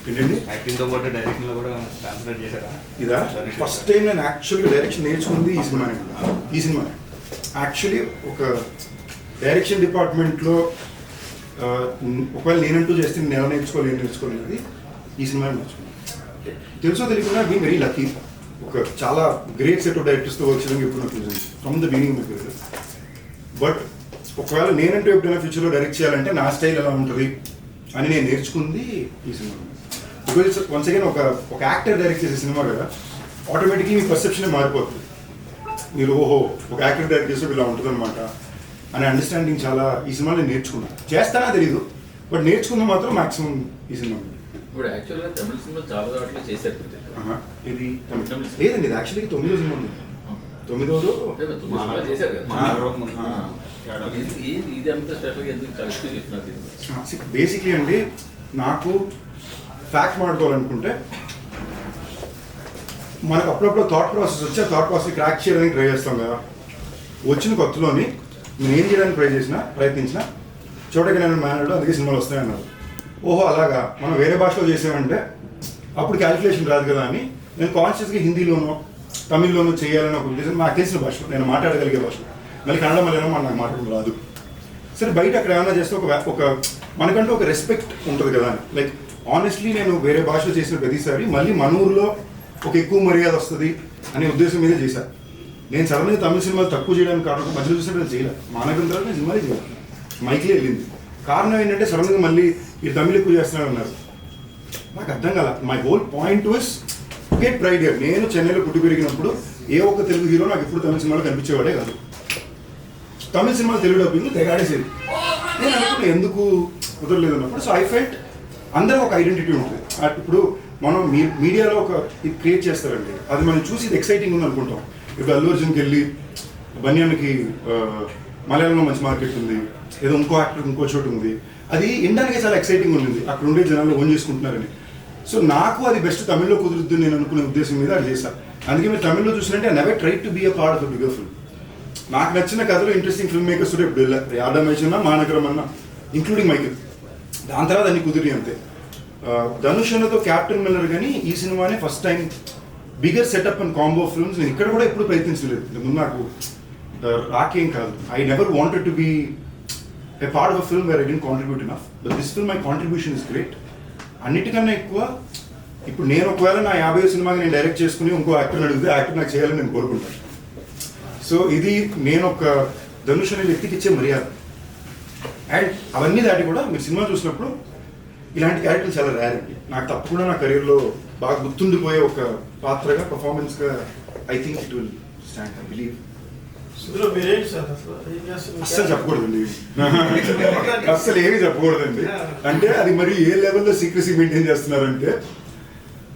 ఏంటండి యాక్టింగ్తో పాటు డైరెక్షన్లో కూడా కాన్సన్ట్రేట్ చేశారా? ఇదా ఫస్ట్ టైం నేను యాక్చువల్గా డైరెక్షన్ నేర్చుకుంది ఈ సినిమానే. ఈ సినిమా యాక్చువల్లీ ఒక డైరెక్షన్ డిపార్ట్మెంట్లో ఒకవేళ నేనంటూ చేస్తే నేను ఎలా నేర్చుకోలేదు ఈ సినిమా నేర్చుకున్నాను. తెలుసో తెలియకుండా బీయింగ్ వెరీ లక్కీ. ఒక చాలా గ్రేట్ సెట్ ఆఫ్ డైరెక్టర్స్తో వర్క్ చేయడం ఎప్పుడు నాకు తెలిసింది from the beginning my career. But ఒకవేళ నేనంటూ ఎప్పుడైనా ఫ్యూచర్లో డైరెక్ట్ చేయాలంటే నా స్టైల్ ఎలా ఉంటుంది అని నేను నేర్చుకుంది ఈ సినిమా. బికాజ్ వన్స్ అగైన్ ఒక యాక్టర్ డైరెక్ట్ చేసే సినిమా కదా, ఆటోమేటిక్లీ మీ పర్సెప్షన్ మారిపోతుంది. మీరు ఓహో ఒక యాక్టర్ డైరెక్ట్ చేస్తే ఇలా ఉంటుంది అనమాట అనే అండర్స్టాండింగ్ చాలా ఈ సినిమా నేను నేర్చుకున్నాను. చేస్తానా తెలీదు, బట్ నేర్చుకుంది మాత్రం మాక్సిమం ఈ సినిమా. ఇప్పుడు యాక్చువల్గా తమిళ సినిమా చాలా దాంట్లో చేశారు. ఇది లేదండి, ఇది యాక్చువల్లీ 9వ సినిమా ఉంది. 9వ చేశారు కదా. ఇది అంత స్పెషల్గా ఎందుకు చెప్తున్నారు? బేసిక్లీ అండి, నాకు ఫ్యాక్ట్ మాట్లాడుకోవాలనుకుంటే మనకు అప్పుడప్పుడు థాట్ ప్రాసెస్ వచ్చి ఆ థాట్ ప్రాసెస్ క్రాక్ చేయడానికి ట్రై చేస్తాం కదా. వచ్చిన కొత్తలోని నేను ఏం చేయడానికి ప్రయత్నించిన చోటకి నేను మేనడు అందుకే సినిమాలు వస్తాయన్నారు. ఓహో అలాగా, మనం వేరే భాషలో చేసామంటే అప్పుడు క్యాలిక్యులేషన్ రాదు కదా అని నేను కాన్షియస్గా హిందీలోనో తమిళ్లోనూ చేయాలని ఒక ఉద్దేశం. నాకు తెలిసిన భాష, నేను మాట్లాడగలిగే భాష. మళ్ళీ కన్నడ మలయాళం నాకు మాట్లాడడం రాదు. సరే బయట అక్కడ ఏమైనా చేస్తే ఒక మనకంటూ ఒక రెస్పెక్ట్ ఉంటుంది కదా అని. లైక్ ఆనెస్ట్లీ నేను వేరే భాషలో చేసిన ప్రతిసారి మళ్ళీ మన ఊరిలో ఒక ఎక్కువ మర్యాద వస్తుంది అనే ఉద్దేశం మీదే చేశాను. నేను సడన్గా తమిళ సినిమాలు తక్కువ చేయడానికి కారణం మధ్యలో చూసినట్టు నేను చేయలేదు. మానగం తర్వాత నేను సినిమాలే చేయాలి, మైక్లే వెళ్ళింది. కారణం ఏంటంటే సడన్గా మళ్ళీ ఈ తమిళ ఎక్కువ చేస్తున్నారు అన్నారు. నాకు అర్థం కాల. My whole point was get pride. నేను చెన్నైలో పుట్టి పెరిగినప్పుడు ఏ ఒక్క తెలుగు హీరో నాకు ఎప్పుడు తమిళ సినిమాలో కనిపించేవాడే కాదు. తమిళ సినిమాలు తెలుగు డబ్బింగ్ తెగాడేసేది. నేను అనుకున్నా ఎందుకు కుదరలేదు అన్నప్పుడు. సో ఐ ఫెల్ట్ అందరూ ఒక ఐడెంటిటీ ఉంటుంది. ఇప్పుడు మనం మీడియాలో ఒక ఇది క్రియేట్ చేస్తారండి, అది మనం చూసి ఇది ఎక్సైటింగ్ ఉంది అనుకుంటాం. ఇప్పుడు అల్లు అర్జున్కి వెళ్ళి బన్యాన్కి మలయాళంలో మంచి మార్కెట్ ఉంది, ఏదో ఇంకో యాక్టర్ ఇంకో చోటు ఉంది, అది వినడానికి చాలా ఎక్సైటింగ్ ఉండింది, అక్కడ ఉండే జనాలు ఓన్ చేసుకుంటున్నారని. సో నాకు అది బెస్ట్ తమిళ్లో కుదురుద్దు నేను అనుకునే ఉద్దేశం మీద అది చేశాను. అందుకే మీరు తమిళ్లో చూసినట్టే I never try to be a part of a bigger film. నాకు నచ్చిన కథలో ఇంట్రెస్టింగ్ ఫిల్మ్ మేకర్స్ కూడా ఇప్పుడు వెళ్ళారు. యాడమేష్ అన్న, మానగరం అన్న, ఇంక్లూడింగ్ మైకిల్. దాని తర్వాత అన్ని కుదిరి అంతే. ధనుష్ అన్నతో క్యాప్టెన్ మిల్లర్ కానీ ఈ సినిమానే first time bigger setup and combo films నేను ఇక్కడ కూడా ఎప్పుడు ప్రయత్నించలేదు. ముందు నాకు రాకేం కాదు. I never wanted to be a part of a film where I didn't contribute enough. But this film my contribution is great. అన్నిటికన్నా ఎక్కువ ఇప్పుడు నేను ఒకవేళ నా 50వ సినిమాకి నేను డైరెక్ట్ చేసుకుని ఇంకో యాక్టర్ని అడిగితే యాక్టర్ నాకు చేయాలని నేను కోరుకుంటాను. సో ఇది నేను ఒక ధనుష్ అనే వ్యక్తికి ఇచ్చే మర్యాద. అండ్ అవన్నీ దాటి కూడా మీరు సినిమా చూసినప్పుడు ఇలాంటి క్యారెక్టర్లు చాలా రేర్ అండి. నాకు తప్పకుండా నా కెరీర్లో బాగా గుర్తుండిపోయే ఒక పాత్రగా, పర్ఫార్మెన్స్గా I think it will stand. I believe. అస్సలు చెప్పకూడదండి, అస్సలు ఏమీ చెప్పకూడదండి. అంటే అది మరి ఏ లెవెల్లో సీక్రెసీ మెయింటైన్ చేస్తున్నారంటే,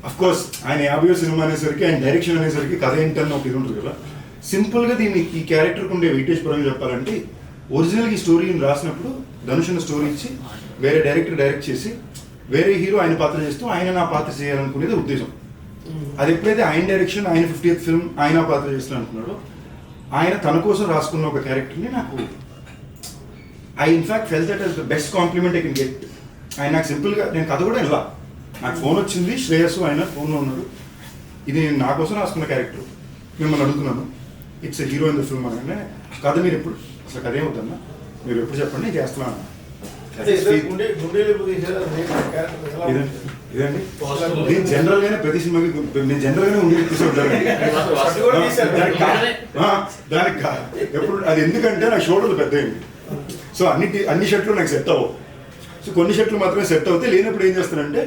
అఫ్ కోర్స్ ఆయన 50వ సినిమా అనేసరికి, ఆయన డైరెక్షన్ అనేసరికి కథ ఏంటని ఒక ఇది ఉంటుంది కదా. సింపుల్గా దీన్ని ఈ క్యారెక్టర్కి ఉండే వెయిటేజ్ పరంగా చెప్పాలంటే, ఒరిజినల్గా ఈ స్టోరీని రాసినప్పుడు ధనుష్ అన్న స్టోరీ ఇచ్చి వేరే డైరెక్టర్ డైరెక్ట్ చేసి వేరే హీరో ఆయన పాత్ర చేస్తూ ఆయన నా పాత్ర చేయాలనుకునేది ఉద్దేశం. అది ఎప్పుడైతే ఆయన డైరెక్షన్, ఆయన 50th ఫిల్మ్ ఆయన పాత్ర చేస్తాను అనుకున్నాడో, ఆయన తన కోసం రాసుకున్న ఒక క్యారెక్టర్ని నాకు I in fact felt that is the best compliment I can get. ఆయన నాకు సింపుల్గా, నేను కథ కూడా ఇలా నాకు ఫోన్ వచ్చింది, శ్రేయస్సు ఆయన ఫోన్లో ఉన్నాడు, ఇది నేను నా కోసం రాసుకున్న క్యారెక్టర్, మిమ్మల్ని అడుగుతున్నాను, it's a hero in the film అనగానే కథ మీరు ఎప్పుడు అసలు కథ ఏమవుతుందా మీరు ఎప్పుడు చెప్పండి నేను చేస్తున్నాను. ఇదండి నేను జనరల్గానే ప్రతి సినిమాకి నేను జనరల్గానే ఉండి తీసుకుంటాను. దానికి ఎప్పుడు అది ఎందుకంటే నా షోల్డర్లు పెద్ద అయింది. సో అన్ని షర్ట్లు నాకు సెట్ అవ్వవు. సో కొన్ని షర్ట్లు మాత్రమే సెట్ అవుతాయి. లేనప్పుడు ఏం చేస్తానంటే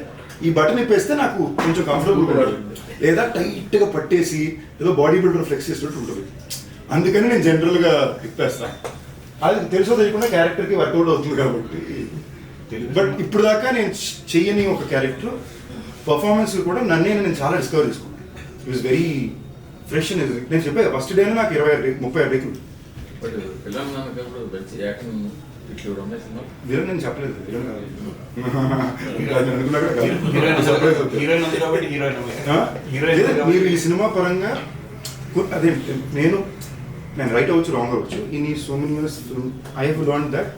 ఈ బటన్ ఇప్పేస్తే నాకు కొంచెం కంఫర్టబుల్గా ఉంటుంది, లేదా టైట్గా పట్టేసి ఏదో బాడీ బిల్డర్ ఫ్లెక్స్ చేసినట్టు ఉంటుంది. అందుకని నేను జనరల్గా ఇప్పేస్తాను. అది తెలుసో తెలియకుండా క్యారెక్టర్కి వర్కౌట్ అవుతుంది కాబట్టి. బట్ ఇప్పుడు దాకా నేను చెయ్యని ఒక క్యారెక్టర్ పర్ఫార్మెన్స్ కూడా నేను చాలా డిస్కవర్ చేసుకున్నాను. It was very fresh and నేను చెప్పాను ఫస్ట్ డేనే నాకు 30 రేకులు. వీరన్ నేను చెప్పలేదు, మీరు ఈ సినిమా పరంగా అదే నేను రైట్ అవ్వచ్చు, రాంగ్ అవ్వచ్చు. ఇన్ ఈ so many years I have learn that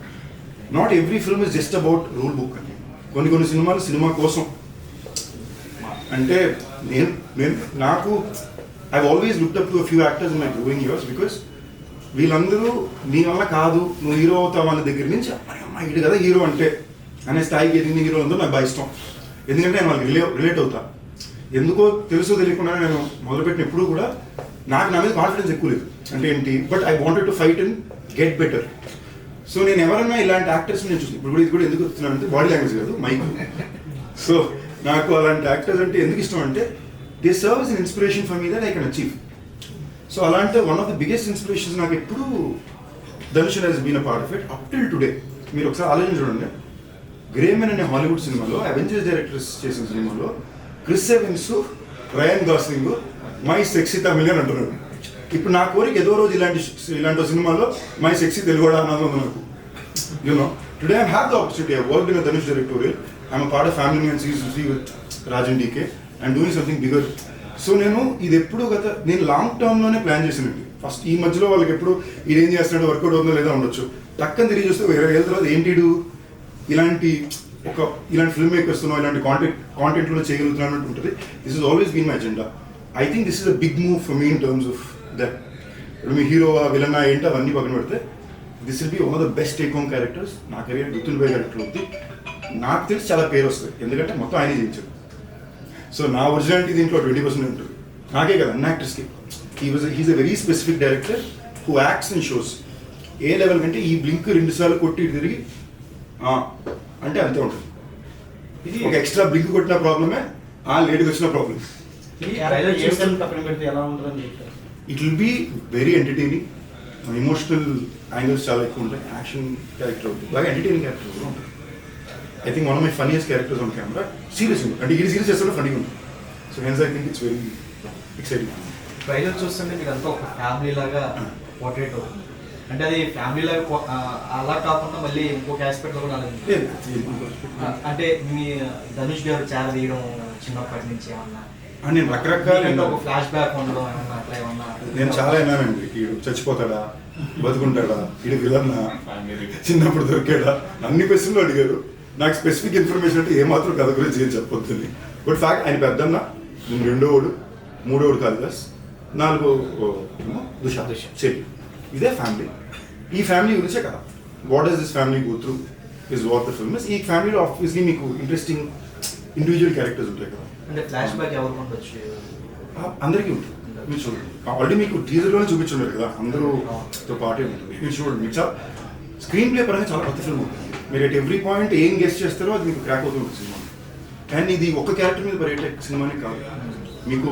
not every film is just about rule book అని. కొన్ని సినిమాలు సినిమా కోసం అంటే నేను నాకు I always looked up to few actors in my growing years because వీళ్ళందరూ నీ వల్ల కాదు నువ్వు హీరో అవుతావు అన్న దగ్గర నుంచి అమ్మాయి ఇది కదా హీరో అంటే అనే స్థాయికి ఎదిగిన హీరో అందరూ నాకు బాగా ఇష్టం. ఎందుకంటే నేను వాళ్ళకి రిలేట్ అవుతా. ఎందుకో తెలుసో తెలియకుండా నేను మొదలుపెట్టిన ఎప్పుడు కూడా నాకు నా మీద కాన్ఫిడెన్స్ ఎక్కువ లేదు. అంటే ఏంటి, but I wanted to fight and get better. So నేను ఎవరైనా ఇలాంటి యాక్టర్స్ నేను చూసి ఇప్పుడు కూడా ఇది కూడా ఎందుకు వస్తున్నాను అంటే బాడీ లాంగ్వేజ్ కాదు మైక్. సో నాకు అలాంటి యాక్టర్స్ అంటే ఎందుకు ఇష్టం అంటే they serve is an inspiration for me that I can achieve. So అలాంటి one of the biggest inspirations నాకు ఎప్పుడు Dhanush he's been a part of it up till today. మీరు ఒకసారి ఆలోచన చూడండి, గ్రేమెన్ అనే హాలీవుడ్ సినిమాలో అవెంజర్స్ డైరెక్టర్స్ చేసిన సినిమాలో Chris Evans, Ryan Gosling my sexy Tamil అని అంటున్నారు. ఇప్పుడు నా కోరిక ఏదో రోజు ఇలాంటి సినిమాలో మై సెక్సీ తెలుగుడా అన్నది ఉంది నాకు. You know today I have the opportunity. I worked in Dhanush directorial. I'm part of Family Man season 3 with Raj and DK and doing something bigger. So ఇది ఎప్పుడు నేను లాంగ్ టర్మ్లోనే ప్లాన్ చేసినట్టు. ఫస్ట్ ఈ మధ్యలో వాళ్ళకి ఎప్పుడు ఇదేం చేస్తున్నాడు, వర్కౌట్ అవుతుందో లేదా ఉండొచ్చు. టక్కని తిరిగి చూస్తే 20 ఏళ్ళ తర్వాత ఏంటి ఇలాంటి ఫిల్మ్ మేకర్స్తో ఇలాంటి కాంటెంట్లో చేయగలుగుతున్నాను ఉంటుంది. This is always been my agenda. I think this is a big move for me in terms of that. ఇప్పుడు మీ హీరోవా విలనా ఏంటి అవన్నీ పక్కన పెడితే this will be one of the best take home characters. నా కెరీర్ గుర్తుండిపోయే క్యారెక్టర్ అవుతుంది. నాకు తెలిసి చాలా పేరు వస్తుంది ఎందుకంటే మొత్తం ఆయనే చేయించాడు. సో నా ఒరిజినాలిటీ దీంట్లో 20% ఉంటుంది. నాకే కదా అన్ని యాక్టర్స్కి. He's a very specific director who acts in shows. ఏ లెవెల్ కంటే ఈ బ్లింక్ 2 సార్లు కొట్టి తిరిగి అంటే అంతే ఉంటుంది. ఇది ఒక ఎక్స్ట్రా బ్లింక్ కొట్టిన ప్రాబ్లమే, లేట్గా వచ్చిన problem. It will be very entertaining. Emotional angles చాలా ఎక్కువ ఉంటాయి. యాక్షన్ క్యారెక్టర్ అవుతుంది, బాగా ఎంటర్టైనింగ్ క్యారెక్టర్ కూడా ఉంటుంది. I think one of my funniest characters on camera. Serious అంటే ఇది సీరియస్ చేస్తే ఫన్నీగా ఉంటుంది. So hence I think it's very exciting. Trailer చూస్తుంటే మీకు అంతా ఒక ఫ్యామిలీ లాగా పోర్ట్రేట్ అవుతుంది. అంటే అది ఫ్యామిలీ లాగా అలా కాకుండా మళ్ళీ ఇంకొక ఆస్పెక్ట్లో కూడా అంటే మీ ధనుష్ గారు చాలా తీయడం చిన్నప్పటి నుంచి ఏమన్నా నేను రకరకాల ఫ్లాష్ బ్యాక్ ఉండడం ఏమన్నా అట్లా ఏమన్నా నేను చాలా విన్నానండి. వీడు చచ్చిపోతాడా, బతుకుంటాడా, వీడు విలన్నా, చిన్నప్పుడు దొరికాడా, అన్ని క్వశ్చన్లు అడిగారు. నాకు స్పెసిఫిక్ ఇన్ఫర్మేషన్ అంటే ఏమాత్రం కథ గురించి ఏం చెప్పొద్దని. బట్ ఫ్యాక్ట్ ఆయన పెద్దన్న, నేను 2వ, 3వ కాళిదాస్, 4వ దుషా చెల్లి. ఇదే ఫ్యామిలీ. ఈ ఫ్యామిలీ గురించే కదా. What does this family go through is what the film is. ఈ ఫ్యామిలీలో ఆబ్వియస్లీ మీకు ఇంట్రెస్టింగ్ ఇండివిజువల్ క్యారెక్టర్స్ ఉంటాయి కదా. అంటే ఫ్లాష్ బ్యాక్ ఎవరు ఉండొచ్చు? అందరికీ ఉంటుంది. మీరు చూడండి, ఆల్రెడీ మీకు టీజర్లోనే చూపించున్నారు కదా, అందరూతో పాటే ఉంటుంది. మీరు చూడండి, మీకు చాలా స్క్రీన్ ప్లే పరంగా చాలా కొత్త ఫిల్మ్ ఉంటుంది. మీరు ఎట్ ఎవ్రీ పాయింట్ ఏం గెస్ట్ చేస్తారో అది మీకు క్రాక్ అవుతుంది సినిమా. అండ్ ఇది ఒక్క క్యారెక్టర్ మీద పడే సినిమానే కాదు. మీకు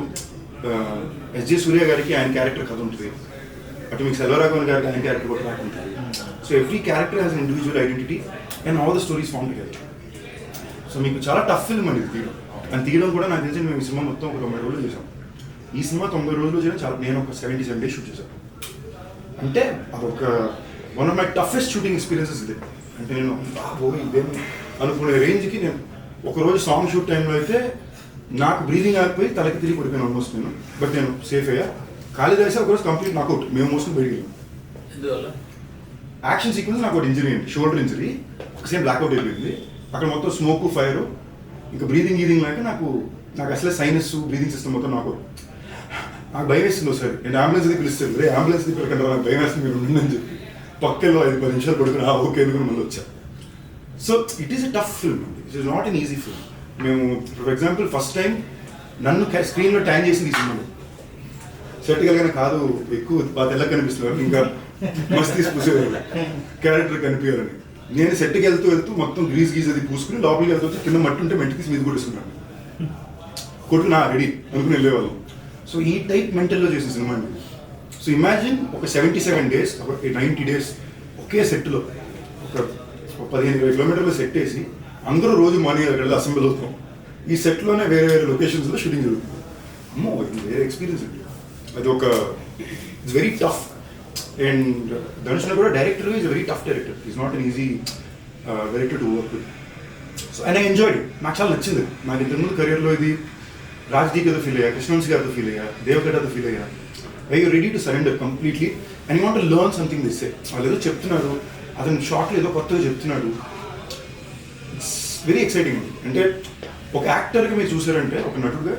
ఎస్జే సూర్య గారికి ఆయన క్యారెక్టర్ కథ ఉంటుంది. అటు మీకు సెల్వరాఘవన్ గారికి ఆయన క్యారెక్టర్ కూడా ట్రాక్ ఉంటుంది. So every character has individual identity and all the stories form together. So మీకు చాలా టఫ్ ఫిల్మ్ అండి తీయడం. అండ్ తీయడం కూడా నాకు తెలిసి మేము ఈ సినిమా మొత్తం ఒక 90 రోజులు చేసాం. ఈ సినిమా 90 రోజులు చేయడం చాలా. నేను ఒక 77 days షూట్ చేశాను. అంటే అదొక one of my toughest shooting experiences ఇదే. అంటే నేను ఇదేమి అనుకునే రేంజ్కి నేను ఒకరోజు సాంగ్ షూట్ టైంలో అయితే నాకు బ్రీదింగ్ ఆగిపోయి తలకి తిరిగి పడిపోయాను ఆల్మోస్ట్ నేను. బట్ నేను సేఫ్ అయ్యా. కాళిదాస్ ఒకరోజు కంప్లీట్ నాకౌట్, మేము మోసుకుని బయటికి వెళ్ళాం. యాక్షన్ సీక్వెన్స్ నాకు ఒకటి ఇంజరీ అండి, షోల్డర్ ఇంజరీ. ఒకసేపు బ్లాక్అవుట్ అయిపోయింది. అక్కడ మొత్తం స్మోక్, ఫైర్, ఇంకా బ్రీదింగ్ లేక నాకు అసలే సైనస్, బ్రీదింగ్ సిస్టమ్ మొత్తం నాకు భయం వేస్తుంది. ఒకసారి నేను అంబులెన్స్ అది పిలుస్తాను, రే అంబులెన్స్ పిలకండి, నాకు భయం వేస్తుంది మీరు ఉందని చెప్పి పక్కలో 5-10 నిమిషాలు పడుకుని ఓకే అనుకుని మళ్ళీ వచ్చా. So it is a tough film అండి. It is not an easy film. మేము ఫర్ ఎగ్జాంపుల్ ఫస్ట్ టైం నన్ను స్క్రీన్లో ట్యాన్ చేసింది ఈ సినిమాలో. సెట్ కలిగిన కాదు, ఎక్కువ బాగా తెల్లగా కనిపిస్తున్నారు, ఇంకా మస్తు తీసుకుసేవారు క్యారెక్టర్ కనిపించాలని. నేను సెట్కి వెళ్తూ మొత్తం గ్రీజ్ అది పూసుకుని లోపలికి వెళ్తూ కింద మట్టి ఉంటే మెట్టి తీసి మీద కొట్టేసుకున్నాను. కొట్టు నా రెడీ అనుకుని వెళ్ళేవాళ్ళం. సో ఈ టైప్ మెంటల్లో చేసిన సినిమా అండి. సో ఇమాజిన్ ఒక 77 days, ఒక 90 days ఒకే సెట్లో ఒక 15-20 kilometers సెట్ వేసి అందరూ రోజు మార్నింగ్ అక్కడ అసెంబ్లీ అవుతాం. ఈ సెట్లోనే వేరే లొకేషన్స్లో షూటింగ్ జరుగుతుంది. అమ్మో, ఇది వేరే ఎక్స్పీరియన్స్ అండి. అది ఒక it's very tough. And Dhanush కూడా director is very tough director. Is not an easy director to work with. So and I enjoyed. నాకు చాలా నచ్చింది. నాకు ఇంతకుముందు కెరియర్లో ఇది రాజ్దీప్తో ఫీల్ అయ్యా, కృష్ణవంశీ గారితో ఫీల్ అయ్యా, దేవగడ్డతో ఫీల్ అయ్యా. I you ready to surrender completely and you want to learn something this. వాళ్ళు ఏదో చెప్తున్నారు, అతను షార్ట్లో ఏదో కొత్తగా చెప్తున్నాడు. It's very exciting. అంటే ఒక యాక్టర్గా మీరు చూసారంటే ఒక నటుడుగా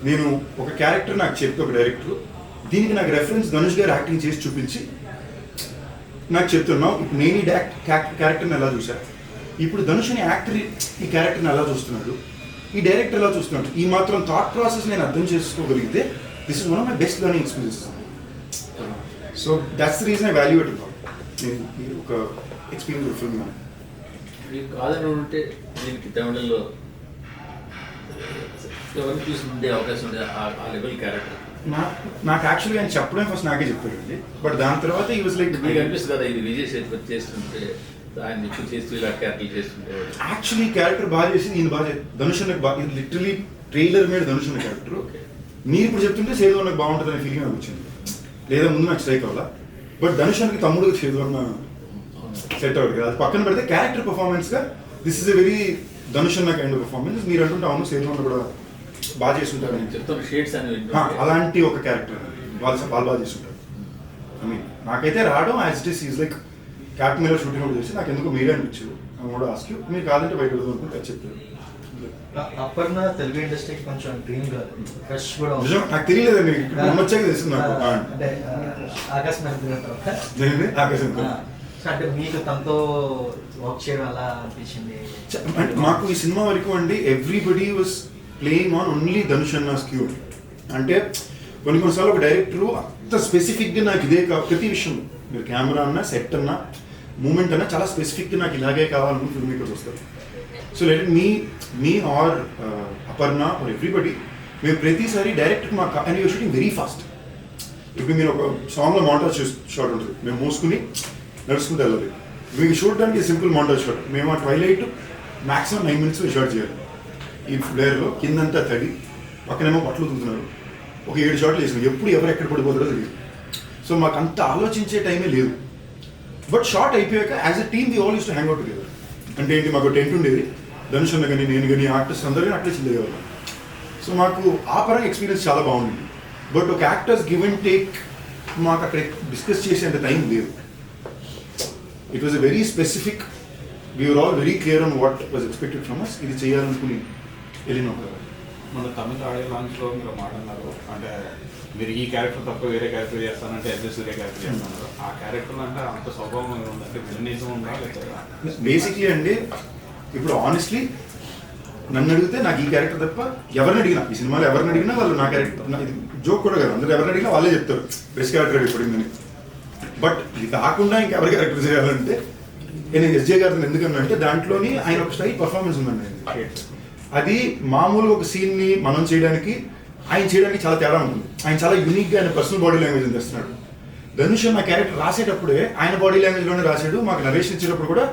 నేను ఒక క్యారెక్టర్ నాకు చెప్పి ఒక డైరెక్టర్ దీనికి నాకు రెఫరెన్స్ ధనుష్ గారు యాక్టింగ్ చేసి చూపించి నాకు చెప్తున్నావు ఇప్పుడు నేను ఈ క్యారెక్టర్ని ఎలా చూశాను, ఇప్పుడు ధనుష్ అనే యాక్టర్ ఈ క్యారెక్టర్ని ఎలా చూస్తున్నాడు, ఈ డైరెక్టర్ ఎలా చూస్తున్నాడు, ఈ మాత్రం థాట్ ప్రాసెస్ నేను అర్థం చేసుకోగలిగితే this is one of my best learning experiences. So that's the reason I value it నేను ఒక ఎక్స్పీరియన్స్ ఫిల్మ్. మీకు కాదని ఉంటే దీనికి తమిళంలో ఎవరిని తీసుకుంటే అవకాశం ఉండే ఆ లెవెల్ క్యారెక్టర్ నాకు యాక్చువల్గా ఆయన చెప్పడం ఫస్ట్ నాకే చెప్పాడండి. బట్ దాని తర్వాత ఈ వాజ్ లైక్ మీకు అనిపిస్తుంది కదా ఇది విజయ్ సేతుపతి చేస్తుంటే ఆయన ఎక్కువ చేస్తూ ఇలా క్యారెక్టర్ చేస్తుంటే యాక్చువల్లీ క్యారెక్టర్ బాగా చేసి నేను బాగా ధనుష్ అన్నకు బాగా ఇది లిటరలీ ట్రైలర్ మీద ధనుష్ అన్న క్యారెక్టర్ మీరు ఇప్పుడు చెప్తుంటే సేదు అన్నకు బాగుంటుంది అనే ఫీలింగ్ నాకు వచ్చింది. లేదా ముందు నాకు స్ట్రైక్ అవ్వాలా, బట్ ధనుష్ అన్నకి తమ్ముడు సేదు అన్న సెట్ అవ్వదు కదా. అది పక్కన పెడితే క్యారెక్టర్ పర్ఫార్మెన్స్గా this is a very Dhanush అన్న కైండ్ ఆఫ్ పర్ఫార్మెన్స్. మీరు అంటుంటే అవును సేదు అన్న కూడా బాగా చేస్తుంటారు చెప్తాను షేడ్స్ అనేవి అలాంటి ఒక క్యారెక్టర్ వాళ్ళు బాగా చేస్తుంటారు. ఐ మీన్ నాకైతే రావడం as it is like captain మీద షూటింగ్ కూడా చేసి నాకు ఎందుకు మీరే అనిపించారు కూడా ఆస్క్ మీరు కాదంటే బయట అనుకుంటే చెప్పారు. అప్పటిన తెలుగు ఇండస్ట్రీకి కొంచెం డ్రీమ్ ఫ్రెష్ కూడా నిజం నాకు తెలియలేదండి, వచ్చాక తెలిసింది నాకు. అంటే ఆకాశం ఆకాశం అంటే మీకు తనతో వర్క్ చేయడం అలా అనిపించింది. అంటే మాకు ఈ సినిమా వరకు అండి everybody was playing on only Dhanush అన్నాస్ క్యూ. అంటే కొన్నిసార్లు ఒక డైరెక్టరు అంత స్పెసిఫిక్గా నాకు ఇదే ప్రతి విషయం మీరు కెమెరా అన్నా సెట్ అన్నా మూమెంట్ అన్నా చాలా స్పెసిఫిక్గా నాకు ఇలాగే కావాలని ఫిల్మ్ మేకర్స్ వస్తారు. So let me or Aparna or everybody మేము ప్రతిసారి డైరెక్ట్ మా and your shooting very fast. ఇప్పుడు మీరు ఒక సాంగ్లో మాంటాజ్ షాట్ ఉంటుంది, మేము మోసుకుని నడుచుకుంటూ వెళ్ళాలి. మీకు చూడడానికి సింపుల్ మాంటాజ్ షాట్, మేము ఆ ట్వైలైట్ మ్యాక్సిమం 9 minutes షాట్ చేయాలి. ఈ ఫ్లేర్లో కిందంతా తడి, పక్కనేమో బట్టలు తుంటున్నారు, ఒక 7 షాట్లు వేసినాం, ఎప్పుడు ఎవరు ఎక్కడ పడిపోతారో తెలియదు. సో మాకు అంత ఆలోచించే టైమే లేదు. బట్ షార్ట్ అయిపోయాక as a team we all used to hang out together. అంటే ఏంటి, మాకు టెంట్ ఉండేది, ధనుష్ అన్న కానీ నేను కానీ ఆర్టిస్ట్ అందరూ కానీ అట్లే చిల్లేవాళ్ళం. సో మాకు ఆ పరంగా ఎక్స్పీరియన్స్ చాలా బాగుంది. బట్ ఒక యాక్టర్స్ గివ్ అండ్ టేక్ మాకు అక్కడ డిస్కస్ చేసేంత టైం లేదు. It was a very specific, we're all very clear on what was expected from us. ఇది చేయాలనుకుని వెళ్ళినాం కదా. మన తమిళ ఆడియో లాంచ్లో మీరు మాట అన్నారు, అంటే మీరు ఈ క్యారెక్టర్ తప్ప వేరే క్యారెక్టర్ చేస్తానంటే వేరే క్యారెక్టర్ చేస్తున్నారు. ఆ క్యారెక్టర్ అంటే అంత స్వభావం ఉందంటే విలనిజం ఉందా లేదా? బేసిక్లీ అండి ఇప్పుడు ఆనెస్ట్లీ నన్ను అడిగితే నాకు ఈ క్యారెక్టర్ తప్ప ఎవరిని అడిగినా ఈ సినిమాలో ఎవరిని అడిగినా వాళ్ళు నా క్యారెక్టర్, ఇది జోక్ కూడా కదా, అందరూ ఎవరిని అడిగినా వాళ్ళే చెప్తారు బెస్ట్ క్యారెక్టర్ అయిపోయిందని. బట్ ఇది కాకుండా ఇంకెవరి క్యారెక్టర్ చేయాలంటే నేను ఎస్జే గారిని ఎందుకన్నా దాంట్లోని ఆయన ఒక స్టైల్ పర్ఫార్మెన్స్ ఉందండి. అది మామూలుగా ఒక సీన్ని మనం చేయడానికి ఆయన చేయడానికి చాలా తేడా ఉంటుంది. ఆయన చాలా యూనిక్గా ఆయన పర్సనల్ బాడీ లాంగ్వేజ్ తెస్తున్నాడు. ధనుష్ నా క్యారెక్టర్ రాసేటప్పుడే ఆయన బాడీ లాంగ్వేజ్లోనే రాశాడు. మాకు నరేషన్ ఇచ్చేటప్పుడు కూడా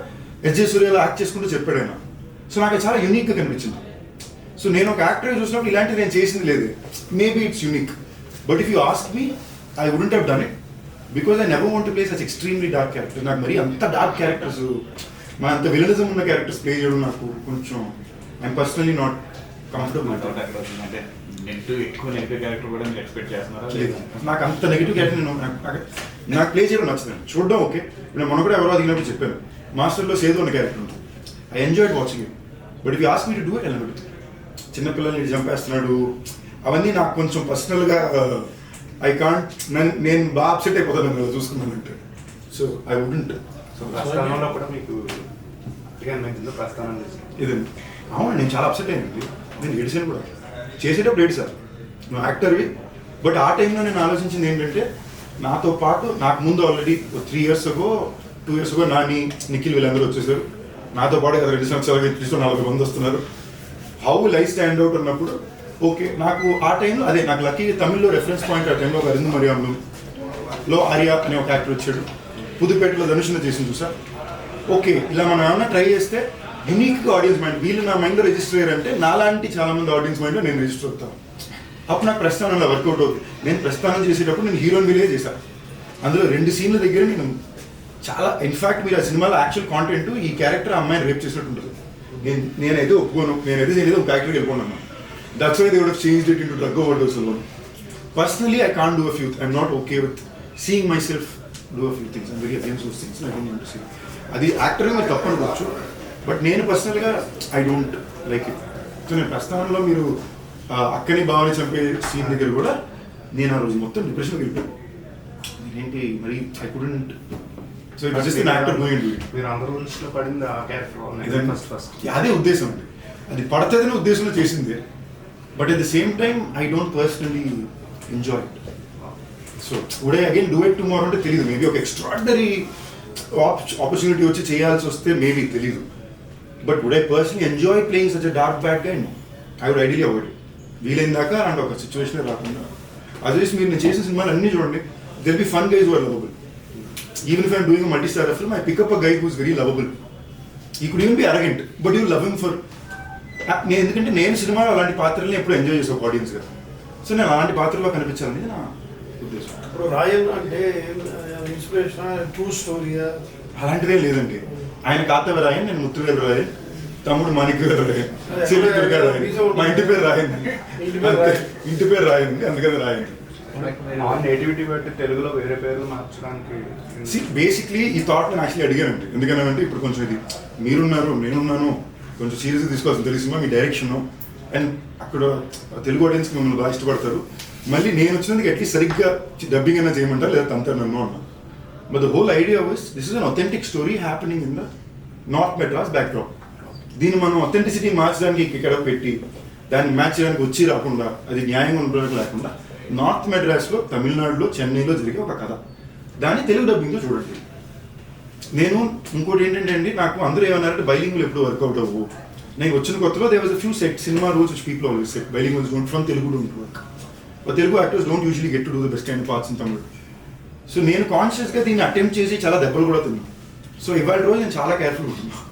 ఎస్జే సూర్యలో యాక్ట్ చేసుకుంటూ చెప్పాడు ఆయన. సో నాకు చాలా యూనిక్గా కనిపించింది. సో నేను ఒక యాక్టర్ చూసినప్పుడు ఇలాంటివి నేను చేసింది లేదు. Maybe it's unique, but if you ask me I wouldn't have done it because I never want to play such extremely dark character. నాకు మరి అంత డార్క్ క్యారెక్టర్స్, మన అంత విలనిజం ఉన్న క్యారెక్టర్స్ ప్లే చేయడం నాకు కొంచెం ఐఎమ్ పర్సనలీ నాట్ కంఫర్టబుల్. అంటే ఎక్కువ నెగిటివ్ క్యారెక్టర్ కూడా మీరు ఎక్స్పెక్ట్ చేస్తున్నారా? లేదు, నాకు అంత నెగిటివ్ క్యారెక్టర్ నాకు ప్లే చేయడం నచ్చదు. చూడడం ఓకే. నేను మొన్న కూడా ఎవరో అడిగినప్పుడు చెప్పాను, మాస్టర్లో సేదు అన్న క్యారెక్టర్ ఉంటుంది, I enjoyed watching it. But if you ask me to do it అన్నట్టు చిన్నపిల్లల్ని చంపేస్తున్నాడు అవన్నీ నాకు కొంచెం పర్సనల్గా ఐ కాంట్, నేను బాగా అప్సెట్ అయిపోతాను కదా చూసుకున్నానంటే. So I wouldn't. సో ప్రస్థానంలో కూడా మీకు ప్రస్థానం ఇదండి. అవును, నేను చాలా అప్సెట్ అయ్యింది. నేను ఏడిసాను కూడా, చేసేటప్పుడు ఏడిసాను. నువ్వు యాక్టర్వి. బట్ ఆ టైంలో నేను ఆలోచించింది ఏంటంటే నాతో పాటు నాకు ముందు already 3 years ago 2 years ago Nani Nikhil వీళ్ళందరూ వచ్చేసారు. నాతో పాటు కదా 2 సంవత్సరాలు 40 మంది వస్తున్నారు. How will I stand out అన్నప్పుడు ఓకే నాకు ఆ టైంలో అదే నాకు లక్కీ తమిళ్లో రెఫరెన్స్ పాయింట్. ఆ టైంలో ఒక అరిందు మరియంలో ఆర్య అనే ఒక యాక్టర్ వచ్చాడు. పుదుపేటలో ధనుషుని చేసింది చూసా. ఓకే, ఇలా మనం ఏమన్నా ట్రై చేస్తే యూనిక్గా ఆడియన్స్ మైండ్, వీళ్ళు నా మైండ్లో రిజిస్టర్ అయ్యారంటే నాలాంటి చాలా మంది ఆడియన్స్ మైండ్లో నేను రిజిస్టర్ అవుతాను. అప్పుడు నాకు ప్రస్థానంలో వర్కౌట్ అవుతుంది. నేను ప్రస్థానం చేసేటప్పుడు నేను హీరోయిన్ వీలే చేశాను. అందులో 2 సీన్ల దగ్గర నేను చాలా ఇన్ఫాక్ట్ మీరు ఆ సినిమాలో యాక్చువల్ కాంటెంట్ ఈ క్యారెక్టర్ అమ్మాయిని రేప్ చేసినట్టు ఉంటుంది. నేనైతే ఒప్పుకోను, నేనైతే చేయలేదు, ఒక ఫ్యాక్టరీకి వెళ్ళిపోన్నాను. That's why they would have changed it into drug overdose alone. Personally I can't do a few, I'm not okay with seeing myself do a few things. I'm very against those things. I don't want to see. అది యాక్టర్గా మీరు తప్పనుకోవచ్చు, but నేను పర్సనల్గా I don't like it. So నేను ప్రస్థానంలో మీరు అక్కని బావని చంపే సీన్ దగ్గర కూడా నేను ఆ రోజు మొత్తం డిప్రెషన్కి వెళ్ళిపోయాను. ఏంటి మరి I couldn't. So it just an actor going into it. మీరు అందరి గురించిలో పడింది ఆ క్యారెక్టర్ ఫస్ట్ అదే ఉద్దేశం అండి, అది పడుతుందనే ఉద్దేశంలో చేసింది. But at the same time I don't personally enjoy it. So would I again do it tomorrow అంటే తెలియదు. మేబీ ఒక ఎక్స్ట్రాడినరీ ఆపర్చునిటీ వచ్చి చేయాల్సి వస్తే మేబీ తెలీదు. But would I personally enjoy playing such a dark bad guy? No, I would ideally avoid. వీలైన దాకా అలాంటి ఒక సిచ్యువేషన్ రాకుండా. అదర్వైజ్ మీరు నేను చేసిన సినిమాలు అన్నీ చూడండి, there be fun guys who are lovable. Even if I'm doing a multi-star film, I pick up a guy who's very lovable. He could even be arrogant, but you love him for. ఎందుకంటే నేను సినిమాలో అలాంటి పాత్రల్ని ఎప్పుడు enjoy చేసే audience కదా. So నేను అలాంటి పాత్రలో కనిపించాలని నా ఉద్దేశం. ఇప్పుడు రాయన్ అంటే ఇన్స్పిరేషన్ ట్రూ స్టోరీయా? అలాంటిదే లేదండి. ఆయన కాతవ రాయన్, నేను ముత్తువేలు రాయన్, తమ్ముడు మాణిక్యవేలు రాయన్, చెల్లి దుర్గా రాయన్, మా ఇంటి పేరు రాయన్. ఇంటి పేరు రాయన్, అందుకని రాయన్. నేటివిటీ బట్టి తెలుగులో వేరే పేర్లు మార్చడానికి బేసిక్లీ ఈ థాట్ నేను యాక్చువల్లీ అడిగానండి. ఎందుకనంటే ఇప్పుడు కొంచెం ఇది మీరున్నారు నేనున్నాను, కొంచెం సీరియస్గా తీసుకోవాల్సిన తెలిసిందా మీ డైరెక్షన్, అండ్ అక్కడ తెలుగు ఆడియన్స్కి మిమ్మల్ని బాగా ఇష్టపడతారు. మళ్ళీ నేను వచ్చినందుకు అట్లీస్ట్ సరిగ్గా డబ్బింగ్ అయినా చేయమంటారు, లేదా తంతారు నన్ను అన్నా. But the whole idea was this is an authentic story happening in the north Madras backdrop. దీన్ని మనం అథెంటిసిటీ మార్చడానికి ఇక్కడ పెట్టి దాన్ని మ్యాచ్ చేయడానికి వచ్చి రాకుండా, అది న్యాయంగా ఉండడానికి లేకుండా, నార్త్ మెడ్రాస్లో, తమిళనాడులో, చెన్నైలో జరిగే ఒక కథ, దాన్ని తెలుగు డబ్బింగ్లో చూడండి. నేను ఇంకోటి ఏంటంటే అండి, నాకు అందరూ ఏమన్నారంటే బైలింగ్లో ఎప్పుడు వర్కౌట్ అవ్వు. నేను వచ్చిన కొత్తలో they was a few set సినిమా rules which people always set bilingual was don't from Telugu don't work. Telugu actors don't usually get to do the best and parts in Tamil. So నేను కాన్షియస్గా దీన్ని అటెంప్ట్ చేసి చాలా దెబ్బలు కూడా తిన్నాను. సో ఇవాళ రోజు నేను చాలా కేర్ఫుల్ ఉంటున్నాను.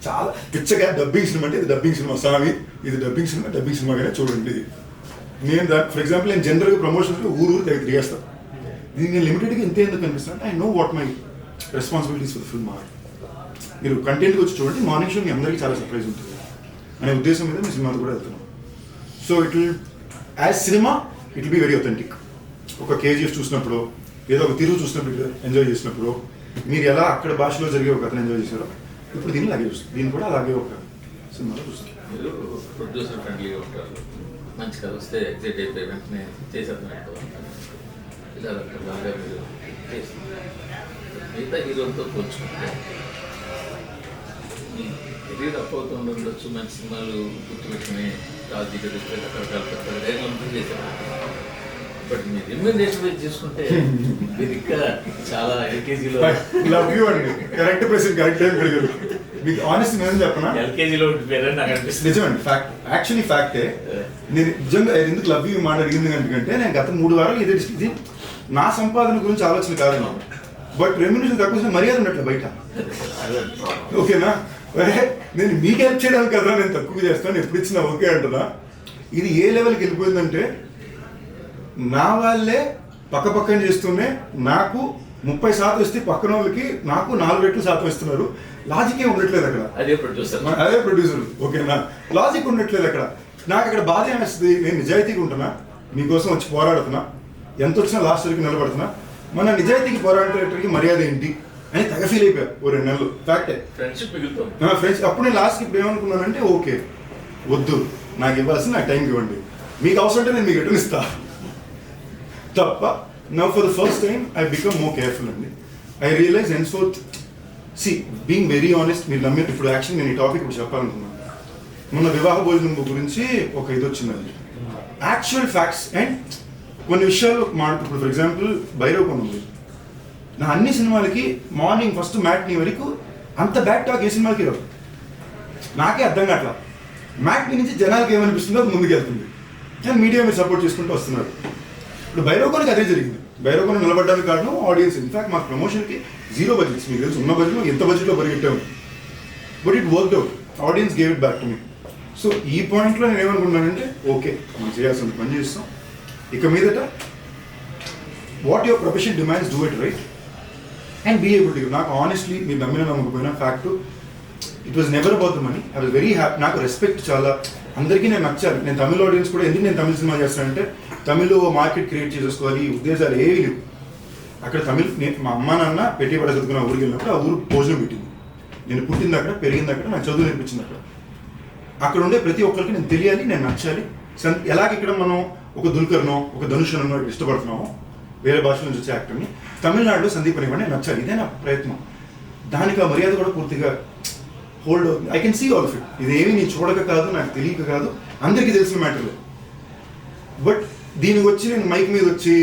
చాలా పిచ్చగా డబ్బింగ్ సినిమా అంటే ఇది డబ్బింగ్ సినిమా స్వామి, ఇది డబ్బింగ్ సినిమాగానే చూడండి. నేను ఫర్ ఎగ్జాంపుల్ నేను జనరల్గా ప్రమోషన్స్లో ఊరు దగ్గర తిరిగేస్తాను. దీన్ని నేను లిమిటెడ్గా ఇంతే ఎందుకు అనిపిస్తాను అంటే I know what my responsibilities for the film or. మీరు కంటెంట్కి వచ్చి చూడండి, మార్నింగ్ షో మీ అందరికీ చాలా సర్ప్రైజ్ ఉంటుంది అనే ఉద్దేశం మీద మీ సినిమాలు కూడా వెళ్తున్నాం. So it will as cinema it will be very authentic. ఒక కేజీఎఫ్ చూసినప్పుడు, ఏదో ఒక తిరుగు చూసినప్పుడు ఎంజాయ్ చేసినప్పుడు, మీరు ఎలా అక్కడ భాషలో జరిగే ఒక కథను ఎంజాయ్ చేశారో ఇప్పుడు దీన్ని అలాగే చూస్తుంది. దీన్ని కూడా అలాగే ఒక సినిమాలో చూస్తుంది. మీరు ప్రొడ్యూసర్ ఫ్రెండ్లీగా ఉంటారు, మంచి కథ వస్తే ఎగ్జైట్ అయిపోయి వెంటనే చేసేద్దాం ఇలా రకరకాలుగా మీరు చేస్తున్నారు. మిగతా హీరోలతో పోల్చుకుంటే మీ కెరీర్ అప్ అవుతూ ఉండొచ్చు, మంచి సినిమాలు గుర్తుపెట్టుకుని రాజకీయ రకరకాల పెద్ద డైలాగులు చేశారు. బట్ మీ రెమ్యునరేషన్ చూసుకుంటే మీరు ఇంకా చాలా ఎల్కేజీలో లవ్ యూ అండి, కరెక్ట్ ప్రెస్ కరెక్ట్ టైం పెరిగారు. మీకు ఆనెస్ట్ నేను చెప్పనా, ఎల్కేజీలో ఉండిపోయారని నాకు అనిపిస్తుంది. నిజమండి, ఫ్యాక్ట్, యాక్చువల్లీ ఫ్యాక్టే. నేను నిజంగా ఎందుకు లవ్ యూ మాట అడిగింది ఎందుకంటే నేను గత 3 వారాలు ఇది నా సంపాదన గురించి ఆలోచన కాదు నాకు. బట్ రెమ్యునరేషన్ తక్కువ మర్యాద ఉన్నట్లు బయట. ఓకేనా, నేను మీకు హెల్ప్ చేయడానికి కదా నేను తక్కువ చేస్తాను, ఎప్పుడు ఇచ్చినా ఓకే అంటున్నా. ఇది ఏ లెవెల్కి వెళ్ళిపోయిందంటే నా వాళ్ళే పక్కపక్కన చేస్తూనే నాకు 30% ఇస్తే పక్కన వాళ్ళకి నాకు 4 రెట్లు శాతం ఇస్తున్నారు. లాజిక్ ఏం ఉండట్లేదు అక్కడ. అదే ప్రొడ్యూసర్. ఓకేనా, లాజిక్ ఉండట్లేదు అక్కడ. నాకు అక్కడ బాధ ఏమేస్తుంది, నేను నిజాయితీగా ఉంటున్నా, మీకోసం వచ్చి పోరాడుతున్నా, ఎంత వచ్చినా లాస్ట్ వరకు నిలబడుతున్నా, మన నిజాయితీకి పోరాడేటరికి మర్యాద ఏంటి అని తెగ ఫీల్ అయిపోయా ఓ 2 నెలలు. ఫ్యాక్టే, ఫ్రెండ్షిప్ మిగులుతాం. ఫ్రెండ్స్. అప్పుడు నేను లాస్ట్కి ఇప్పుడు ఏమనుకున్నానంటే ఓకే వద్దు, నాకు ఇవ్వాల్సిన నాకు టైంకి ఇవ్వండి, మీకు అవసరం అంటే నేను మీకు రిటర్న్ ఇస్తా తప్ప. Now for the first time I become more careful అండి. I realise henceforth being very honest. మీరు నమ్మి ఇప్పుడు యాక్చువల్లీ నేను ఈ టాపిక్ ఇప్పుడు చెప్పాలనుకున్నాను. మొన్న వివాహ భోజనం గురించి ఒక ఇది వచ్చిందండి, యాక్చువల్ ఫ్యాక్ట్స్ అండ్ కొన్ని విషయాలు ఇప్పుడు ఫర్ ఎగ్జాంపుల్ భైరవ్ ఉంది, నా అన్ని సినిమాలకి మార్నింగ్ ఫస్ట్ మ్యాట్నీ వరకు అంత బ్యాక్ టాక్ ఏ సినిమాలకి రావు. నాకే అర్థం కావట్లా, మ్యాట్నీ నుంచి జనాలకి ఏమనిపిస్తుందో అది ముందుకు వెళ్తుంది, కానీ మీడియా మీరు సపోర్ట్ చేసుకుంటూ వస్తున్నారు. ఇప్పుడు భైరవకోనికి అదే జరిగింది. భైరవకోన నిలబడడానికి కారణం ఆడియన్స్. ఇన్ఫాక్ట్ మా ప్రమోషన్కి 0 బడ్జెట్స్, మీకు తెలుసు, ఉన్న బడ్జెట్లో ఎంత బడ్జెట్లో పరిగెట్టాము, but it worked out. Audience gave it back to me. So ఈ పాయింట్లో నేను ఏమనుకున్నానంటే ఓకే మనం చేయాల్సిన పని చేస్తాం, ఇక మీదట what your profession demands do it right and be able to. నాకు ఆనెస్ట్లీ మీరు నమ్మిన నమ్మకపోయినా fact it was never about the money. I was very happy. నాకు రెస్పెక్ట్ చాలా, అందరికీ నేను నచ్చాను. నేను తమిళ ఆడియన్స్ కూడా ఎందుకు నేను తమిళ సినిమా చేస్తానంటే తమిళ్లో మార్కెట్ క్రియేట్ చేసుకోవాలి, ఉద్దేశాలు ఏవి లేవు అక్కడ. తమిళ్ మా అమ్మ నాన్న పెట్టుబడి చదువుకున్న ఊరికి వెళ్ళినప్పుడు ఆ ఊరు భోజనం పెట్టింది. నేను పుట్టింది అక్కడ, పెరిగింది అక్కడ, నాకు చదువు నేర్పించింది అక్కడ. అక్కడ ఉండే ప్రతి ఒక్కరికి నేను తెలియాలి, నేను నచ్చాలి. ఎలాగ ఇక్కడ మనం ఒక దుల్కర్నో ఒక ధనుష్ అనో ఇష్టపడుతున్నామో వేరే భాష నుంచి వచ్చే యాక్టర్ని, తమిళనాడులో సందీప్ అనేవాడిని నేను నచ్చాలి. ఇదే నా ప్రయత్నం. దానికి ఆ మర్యాద కూడా పూర్తిగా హోల్డ్ అవుతుంది. I can see all of it. ఇదేమి నేను చూడక కాదు, నాకు తెలియక కాదు, అందరికీ తెలిసిన మ్యాటర్లే. బట్ దీనికి వచ్చి నేను మైక్ మీద వచ్చి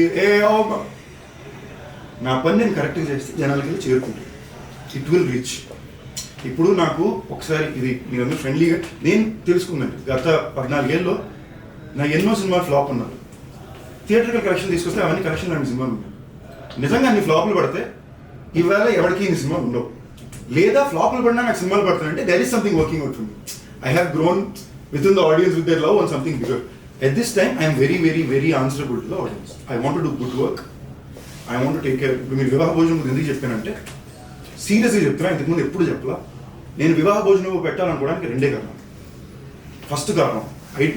నా పని నేను కరెక్ట్గా చేస్తే జనాలకి వెళ్ళి చేరుకుంటాను. It will reach. ఇప్పుడు నాకు ఒకసారి ఇది మీరందరూ ఫ్రెండ్లీగా నేను తెలుసుకున్నాను. గత 14 ఏళ్ళలో నా ఎన్నో సినిమాలు ఫ్లాప్ ఉన్నారు. థియేటర్కల్ కలెక్షన్ తీసుకొస్తే అవన్నీ కలెక్షన్ లాంటి సినిమాలు ఉన్నాయి. నిజంగా అన్ని ఫ్లాపులు పడితే ఇవాళ ఎవరికి ఇన్ని సినిమాలు ఉండవు. లేదా ఫ్లాపులు పడినా నాకు సినిమాలు పడుతున్నాయంటే there is something working out for me. I have grown with in the audience with their love on something bigger. At this time I'm very very very answerable to the audience. I want to do good work. I want to take care. ఇప్పుడు మీరు వివాహ భోజనం గురించి ఎందుకు చెప్పానంటే సీరియస్గా చెప్తున్నా, ఇంతకుముందు ఎప్పుడు చెప్పలా. నేను వివాహ భోజనం పెట్టాలనుకోవడానికి 2 కారణం. ఫస్ట్ కారణం,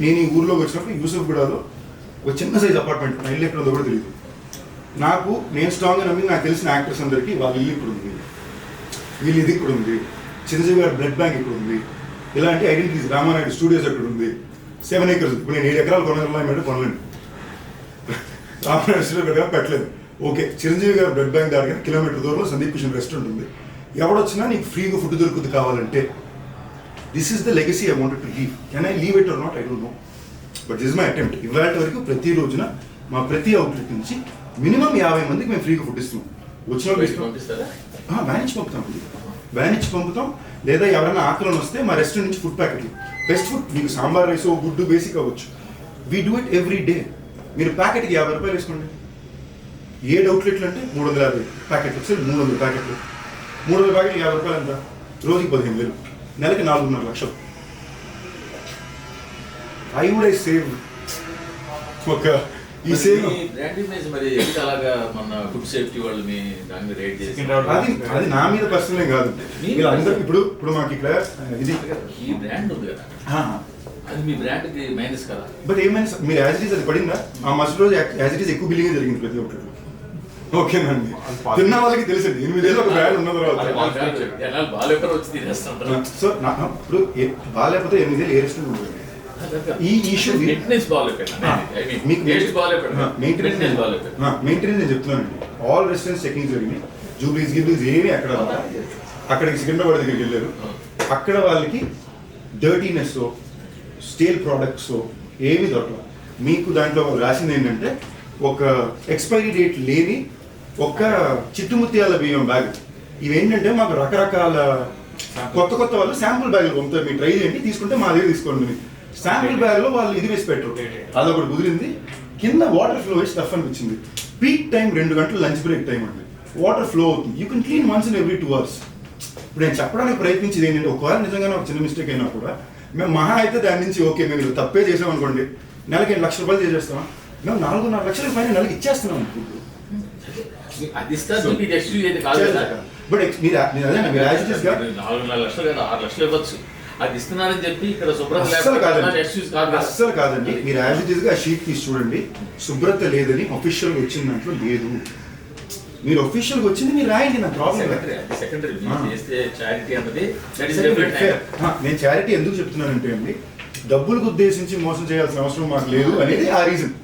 నేను ఈ ఊర్లోకి వచ్చినప్పుడు యూసఫ్గూడలో ఒక చిన్న సైజ్ అపార్ట్మెంట్, నా ఇల్లు ఎక్కడ ఉందో కూడా తెలియదు. నేను స్ట్రాంగ్గా నమ్మి నాకు తెలిసిన యాక్టర్స్ అందరికీ వాళ్ళ ఇల్లు ఇక్కడ ఉంది, వీళ్ళు ఇది ఇక్కడ ఉంది, చిరంజీవి గారి బ్లడ్ బ్యాంక్ ఇక్కడ ఉంది, ఇలాంటి ఐడెంటిటీస్, రామానాయుడు స్టూడియోస్ ఎక్కడ ఉంది, 7 acres. ఇప్పుడు నేను 7 ఎకరాలు కొనగలను కొనలేను. రామానాయుడు స్టూడియో పెట్టలేదు. ఓకే, చిరంజీవి గారి బ్లడ్ బ్యాంక్ దాకా కిలోమీటర్ దూరంలో సందీప్ కిషన్ రెస్టారెంట్ ఉంది. ఎవడొచ్చినా నీకు ఫ్రీగా ఫుడ్ దొరుకుతుంది కావాలంటే. This is the legacy I wanted to leave. Can I leave it or not, I don't know. But this my attempt. ఇవాళ వరకు ప్రతి రోజున మా ప్రతి అవుట్లెట్ నుంచి మినిమం 50 మందికి మేము ఫ్రీగా ఫుడ్ ఇస్తున్నాం. వచ్చిన వ్యాన్ ఇచ్చి పంపుతాం. లేదా ఎవరైనా ఆకలిని వస్తే మా రెస్టారెంట్ నుంచి ఫుడ్ ప్యాకెట్లు, బెస్ట్ ఫుడ్, మీకు సాంబార్ రైస్ గుడ్డు బేసిక్ అవ్వచ్చు. We do it every day. మీరు ప్యాకెట్కి 50 రూపాయలు వేసుకోండి. 7 అవుట్లెట్లు అంటే 350 ప్యాకెట్లు వస్తే 300 ప్యాకెట్లు. 300 ప్యాకెట్లు 50 రూపాయలు ఎంత? రోజుకి 15,000, నెలకి 4.5 లక్షలు. ఐ వుడ్ ఐ సేవ్ ఒక ఈ సేవ్. మరి అలాగా మన ఫుడ్ సేఫ్టీ వాళ్ళు మీ దాన్ని రేట్ చేసి అది నా మీద పర్సనల్ కాదు. అందరూ ఇప్పుడు మాకు ఇక్కడ ఇది ఈ బ్రాండ్ ఉంది కదా, అది మీ బ్రాండ్ కి మైనస్ కదా. బట్ ఏమైనా మీరు యాజ్ ఇట్ ఈస్ అది పడిందా? ఆ మస్ట్ రోజు యాజ్ ఇట్ ఈస్ ఎక్కువ బిల్లింగ్ జరిగింది ప్రతి ఒక్కరు. ఓకేనండి, తిన్న వాళ్ళకి తెలిసింది 8 ఏళ్ళు ఒక బ్రాండ్ ఉన్న తర్వాత. వచ్చి తినేస్తుంటారు. సో ఇప్పుడు బాగాలేకపోతే 8 ఏళ్ళు ఏ రెస్టారెంట్ ఉంటుంది. ఈ ఇష్యూ మెయింటెనెన్స్ నేను చెప్తున్నానండి. ఆల్ రెస్టారెంట్స్ చెకింగ్ జరిగినాయి. జూబ్లీస్ ఏమీ అక్కడికి సికింద్రాబాద్ దగ్గరికి వెళ్ళారు. అక్కడ వాళ్ళకి డర్టీనెస్ స్టేల్ ప్రోడక్ట్స్ ఏమీ దొరకదు. మీకు దాంట్లో రాసింది ఏంటంటే ఒక ఎక్స్పైరీ డేట్ లేని ఒక చిట్టుముత్యాల బియ్యం బ్యాగ్. ఇవేంటంటే మాకు రకరకాల కొత్త వాళ్ళు శాంపుల్ బ్యాగులు పంపుతారు. మీరు ట్రై చేయండి, తీసుకుంటే మా దగ్గర తీసుకోండి. శాంపుల్ బ్యాగ్లో వాళ్ళు ఇది వేసి పెట్టరు. అదొకటి కుదిరింది. కింద వాటర్ ఫ్లో వేసి టఫ్ అనిపించింది. పీక్ టైం 2 గంటలు లంచ్ బ్రేక్ టైం అండి. వాటర్ ఫ్లో అవుతుంది. You can clean once in every 2 hours. ఇప్పుడు నేను చెప్పడానికి ప్రయత్నించేది ఏంటంటే ఒకవేళ నిజంగానే ఒక చిన్న మిస్టేక్ అయినా కూడా మేము మహా అయితే దాని నుంచి ఓకే మేము తప్పే చేసాం అనుకోండి, నెలకి 8 లక్షల రూపాయలు చేసేస్తాం. మేము 4.5 లక్షల పైన నెలకి ఇచ్చేస్తున్నాం. బట్ మీరు అదే మీరు యాజ్ ఇట్ ఈస్ గా 4.5 లక్షలు కదా 6 లక్షలు ఇవ్వచ్చు. అది ఇస్తున్నారని చెప్పి ఇక్కడ శుభ్రత అస్సలు కాదండి. మీరు యాజ్ ఇట్ ఈస్ గా షీట్ తీసి చూడండి. శుభ్రత లేదని అఫీషియల్ వచ్చిన దాంట్లో లేదు. మీరు అఫీషియల్ వచ్చింది మీరు రాయండి, నా ప్రాబ్లం. నేను చారిటీ ఎందుకు చెప్తున్నానంటే అండి, డబ్బులకు ఉద్దేశించి మోసం చేయాల్సిన అవసరం మాకు లేదు అనేది ఆ రీజన్.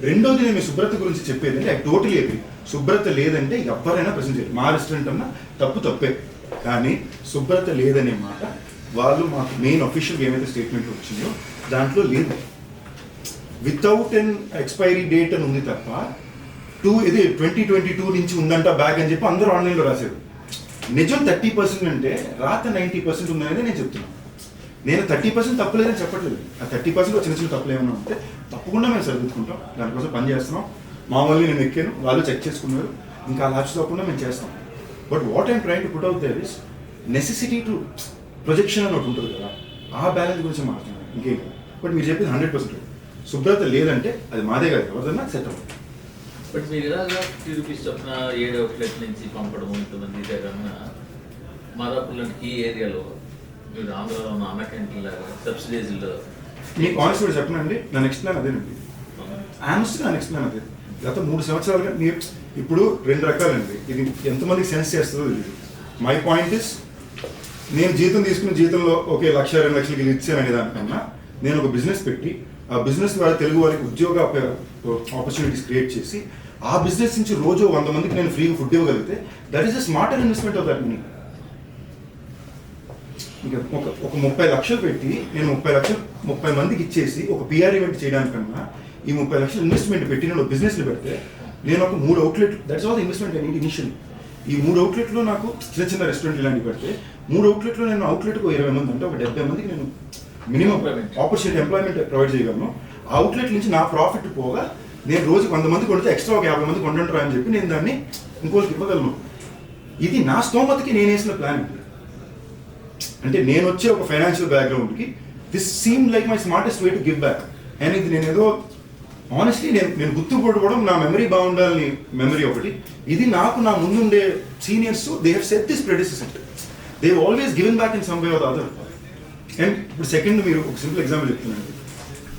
రెండోది నేను మీ శుభ్రత గురించి చెప్పేది అంటే ఐ టోటలీ అగ్రీ. శుభ్రత లేదంటే ఎవరైనా ప్రశ్న చేయాలి. మా రెస్టారెంట్ అన్నా తప్పే, కానీ శుభ్రత లేదనే మాట వాళ్ళు మాకు మెయిన్ అఫీషియల్గా ఏమైతే స్టేట్మెంట్ వచ్చిందో దాంట్లో లేదు. వితౌట్ ఎన్ ఎక్స్పైరీ డేట్ అని ఉంది తప్ప 2022 నుంచి ఉందంట బ్యాగ్ అని చెప్పి అందరూ ఆన్లైన్లో రాశారు. నిజం 30% అంటే రాత 90% ఉందనేది నేను చెప్తున్నాను. నేను 30% తప్పలేదని చెప్పట్లేదు. ఆ 30% చిన్న చిన్న తప్పులు ఏమన్నా ఉంటే తప్పకుండా మేము సరిదిద్దుకుంటాం. దానికోసం పని చేస్తున్నాం. మామూలుగా నేను ఎక్కాను, వాళ్ళు చెక్ చేసుకున్నారు, ఇంకా అలా తప్పకుండా మేము చేస్తాం. But what I'm trying to put out there is necessity to projection అని ఒకటి ఉంటుంది కదా, ఆ బ్యాలెన్స్ గురించి మాట్లాడుతున్నాను, ఇంకేం కదా. బట్ మీరు చెప్పింది 100% శుభ్రత లేదంటే అది మాదే కాదు, ఎవరిదన్నా సెట్ అవ్వదు. బట్ మీరు ఇలాగా 50 రూపీస్ చొప్పున 7 అవుట్లెట్ నుంచి పంపడము ఇంతమంది దగ్గర మాదాపూర్లోని ఈ ఏరియాలో మీరు ఆంధ్రాలో ఉన్న అన్న క్యాంటీన్ల సబ్సిడీస్లో మీకు ఆనెస్ట్ కూడా చెప్పనండి, నా నెక్స్ట్ ప్లాన్ అదేనండి. ఆనెస్ట్ నా నెక్స్ట్ ప్లాన్ అదే. గత 3 సంవత్సరాలుగా మీరు ఇప్పుడు 2 రకాలండి. ఇది ఎంతమందికి సెన్స్ చేస్తుందో తెలియదు. మై పాయింట్ ఇస్ నేను జీతం తీసుకున్న జీతంలో ఓకే 1,00,000 2 లక్షలకి ఇది ఇచ్చాను అనే దానికన్నా నేను ఒక బిజినెస్ పెట్టి ఆ బిజినెస్ ద్వారా తెలుగు వారికి ఉద్యోగ ఆపర్చునిటీస్ క్రియేట్ చేసి ఆ బిజినెస్ నుంచి రోజు 100 మందికి నేను ఫ్రీగా ఫుడ్ ఇవ్వగలిగితే that is a smarter investment of that money. ఇంకా ఒక 30 లక్షలు పెట్టి నేను 30 మందికి ఇచ్చేసి ఒక పిఆర్ ఈవెంట్ చేయడానికన్నా ఈ 30 లక్షలు ఇన్వెస్ట్మెంట్ పెట్టి నేను బిజినెస్ని పెడితే నేను ఒక 3 అవుట్లెట్ దట్స్ ఆల్ ఇన్వెస్ట్మెంట్ అనేది ఇనిషియల్. ఈ 3 అవుట్లెట్లో నాకు చిన్న రెస్టారెంట్ ఇలాంటివి పెడితే 3 అవుట్లెట్లో నేను అవుట్లెట్కు 20 మంది అంటే ఒక 70 మందికి నేను మినిమం ఆపర్చునిటీ ఎంప్లాయ్మెంట్ ప్రొవైడ్ చేయగలను. ఆ అవుట్లెట్ నుంచి నా ప్రాఫిట్ పోగా నేను రోజుకి 100 మంది కొడితే ఎక్స్ట్రా ఒక 50 మంది కొంటుంటారా అని చెప్పి నేను దాన్ని ఇంకోరికి ఇవ్వగలను. ఇది నా స్తోమతకి నేను వేసిన ప్లాన్. అంటే నేను వచ్చే ఒక ఫైనాన్షియల్ బ్యాక్గ్రౌండ్కి this seem like my smartest way to give back. And ఇది నేను ఏదో ఆనెస్ట్లీ నేను గుర్తుపెట్టుకోవడం నా మెమరీ బాగుండాలని మెమరీ ఒకటి. ఇది నాకు నా ముందుండే seniors they have set this precedent. They have always given back in some way or other. And ఇప్పుడు సెకండ్ మీరు ఒక సింపుల్ ఎగ్జాంపుల్ చెప్తున్నాను.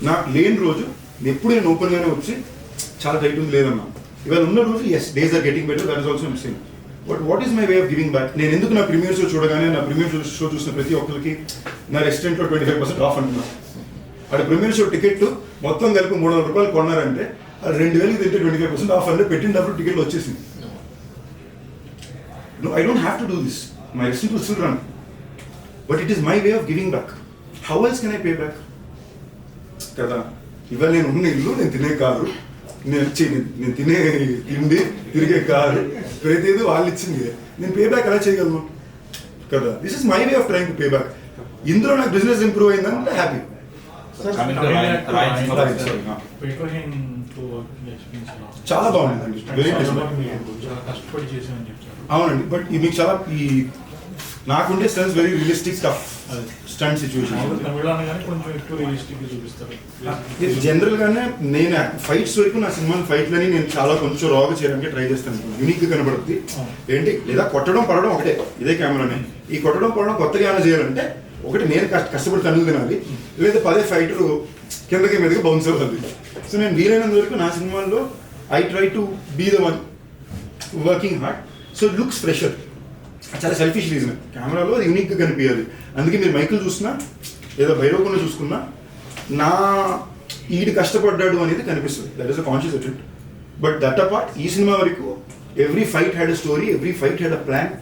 నాకు లేని రోజు ఎప్పుడు నేను ఓపెన్గానే వచ్చి చాలా టైట్ ఉంది లేదన్నా. ఇవాళ ఉన్న రోజు as days are getting better, that is also same. But what is my way of giving back? నేను ఎందుకు నా ప్రీమియర్ షో చూడగానే నా ప్రీమియర్ షో చూసిన ప్రతి ఒక్కరికి నా రెస్టారెంట్లో 25% ఆఫ్ అంటున్నా. అక్కడ ప్రీమియర్ షో టికెట్ మొత్తం కలిపి 300 రూపాయలు కొన్నారంటే అది 2,000కి తింటే 25% ఆఫ్ అంటే పెట్టినప్పుడు టికెట్లు వచ్చేసింది. No, I don't have to do this. My restaurant will still run. But it is my way of giving back. How else can I pay back? కదా ఇవాళ నేను ఉన్న ఇల్లు, నేను తినే కారు, నేను తినే తిండి, తిరిగే కారు, ప్రతిదీ వాళ్ళు ఇచ్చింది. నేను పే బ్యాక్ ఎలా చేయగలను కదా? This is my way of trying to pay back. ఇందులో నాకు బిజినెస్ ఇంప్రూవ్ అయిందంటే హ్యాపీ. చాలా బాగుంది, వెరీ కష్టపడి చేసామని చెప్తారు. అవునండి. బట్ మీకు చాలా ఈ నాకుండే stunts very realistic stuff stunt situation. జనరల్గానే నేను ఫైట్స్ వరకు నా సినిమా ఫైట్లని నేను చాలా కొంచెం రాగా చేయడానికి ట్రై చేస్తాను. యూనిక్గా కనబడుతుంది ఏంటి, లేదా కొట్టడం పడడం ఒకటే ఇదే కెమెరానే. ఈ కొట్టడం పడడం కొత్తగా ఏమైనా చేయాలంటే ఒకటి నేను కష్టపడి తన్నులు తినాలి, లేదా 10 ఫైట్లు కిందకి మీదకి బౌన్స్ అవ్వాలి. సో నేను వీలైనంత వరకు నా సినిమాల్లో I try to be the one working hard. So it looks fresher. చాలా సెల్ఫిష్ రీజన్, కెమెరాలో అది యూనిక్గా కనిపించాలి. అందుకే మీరు మైకులు చూసినా లేదా భైరవకుండా చూసుకున్నా నా ఈడు కష్టపడ్డాడు అనేది కనిపిస్తుంది. That is a conscious attempt. But that apart ఈ సినిమా వరకు every fight had a story, every fight had a plan.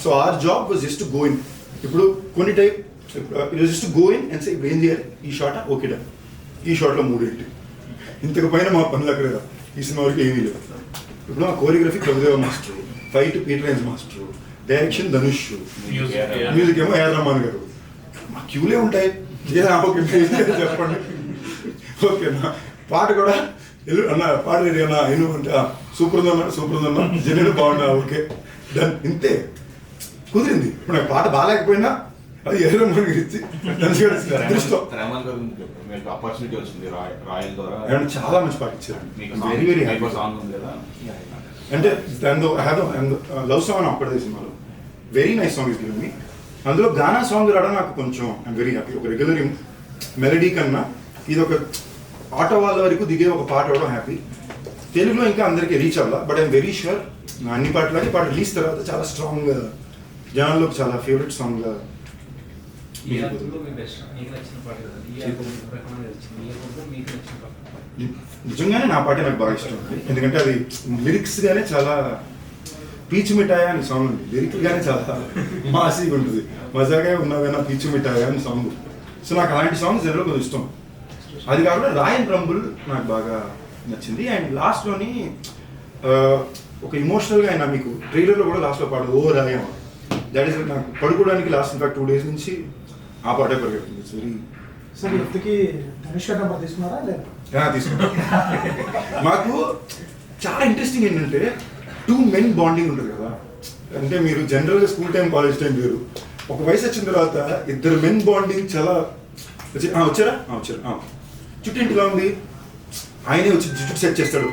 So our job was just to go in. ఇప్పుడు కొన్ని type it was just to go in and say ఇప్పుడు ఏం చేయాలి, ఈ షాటా okay done, ఈ షాట్లో 3 ఏంటి, ఇంతకు పైన మా పనులు అక్కడ ఈ సినిమా వరకు ఏమీ లేవు. ఇప్పుడు మా choreography Prabhudeva master, fight Peter రైన్స్ మాస్టర్, డైరెక్షన్ ధనుష్, మ్యూజిక్ ఏమో ఏఆర్ రహమాన్ గారు. మా క్యూలే ఉంటాయి. చెప్పండి ఓకేనా. పాట కూడా అన్న పాట రెడీ అన్న ఎను అంటే సూపర్ ఉందన్న జనరల్ బాగున్నా ఓకే డన్, ఇంతే కుదిరింది. ఇప్పుడు నాకు పాట బాగాలేకపోయినా అది ఏఆర్ రహమాన్ గారు ఇచ్చి ఆపర్చునిటీ వచ్చింది రాయల్ ద్వారా. చాలా మంచి పాట ఇచ్చారు. వెరీ వెరీ హ్యాపీ సాంగ్ ఉంది కదా. అంటే దాని లవ్ సాంగ్ అప్పటిదే సినిమాలో very nice song is given me. అందులో గానా సాంగ్ రావడం నాకు కొంచెం ఐఎమ్ వెరీ హ్యాపీ. ఒక రెగ్యులర్ మెలడీ కన్నా ఇది ఒక ఆటో వాళ్ళ వరకు దిగే ఒక పాట అవడం హ్యాపీ. తెలుగులో ఇంకా అందరికీ రీచ్ అవ్వాల. బట్ ఐఎమ్ వెరీ షూర్ నా అన్ని పాటలకి పాట రిలీజ్ తర్వాత చాలా స్ట్రాంగ్గా జనాల్లోకి చాలా ఫేవరెట్ సాంగ్గా. నిజంగానే నా పాటే నాకు బాగా ఇష్టం ఉంది. ఎందుకంటే అది లిరిక్స్గానే చాలా పీచు మిఠాయా అని సాంగ్ ఉంది. లిరిక్గానే చాలా మాసీగా ఉంటుంది. మజాగా ఉన్నదైనా పీచు మిఠాయా అని సాంగ్. సో నాకు అలాంటి సాంగ్స్ జనరల్ కొంచెం ఇష్టం. అది కాకుండా రాయన్ రంబుల్ నాకు బాగా నచ్చింది. అండ్ లాస్ట్లోని ఒక ఇమోషనల్గా ఆయన మీకు ట్రైలర్లో కూడా లాస్ట్లో పాడు ఓ రాయం, దట్ ఈస్ నాకు పడుకోవడానికి లాస్ట్ ఇన్ఫాక్ట్ 2 days నుంచి ఆ పాటే పరిగెడుతుంది. ఇట్స్ వెరీ సార్ ఇంతకీ ధనుష్ గారు నెంబర్ తీసుకున్నారా లేదా? తీసుకున్నా. మాకు చాలా ఇంట్రెస్టింగ్ ఏంటంటే 2 men బాండింగ్ ఉంటుంది కదా. అంటే మీరు జనరల్గా స్కూల్ టైం కాలేజ్ టైం వేరు, ఒక వయసు వచ్చిన తర్వాత 2 men బాండింగ్ చాలా వచ్చారా జుట్టు ఇంటిగా ఉంది, ఆయనే వచ్చి జుట్టు సెట్ చేస్తాడు,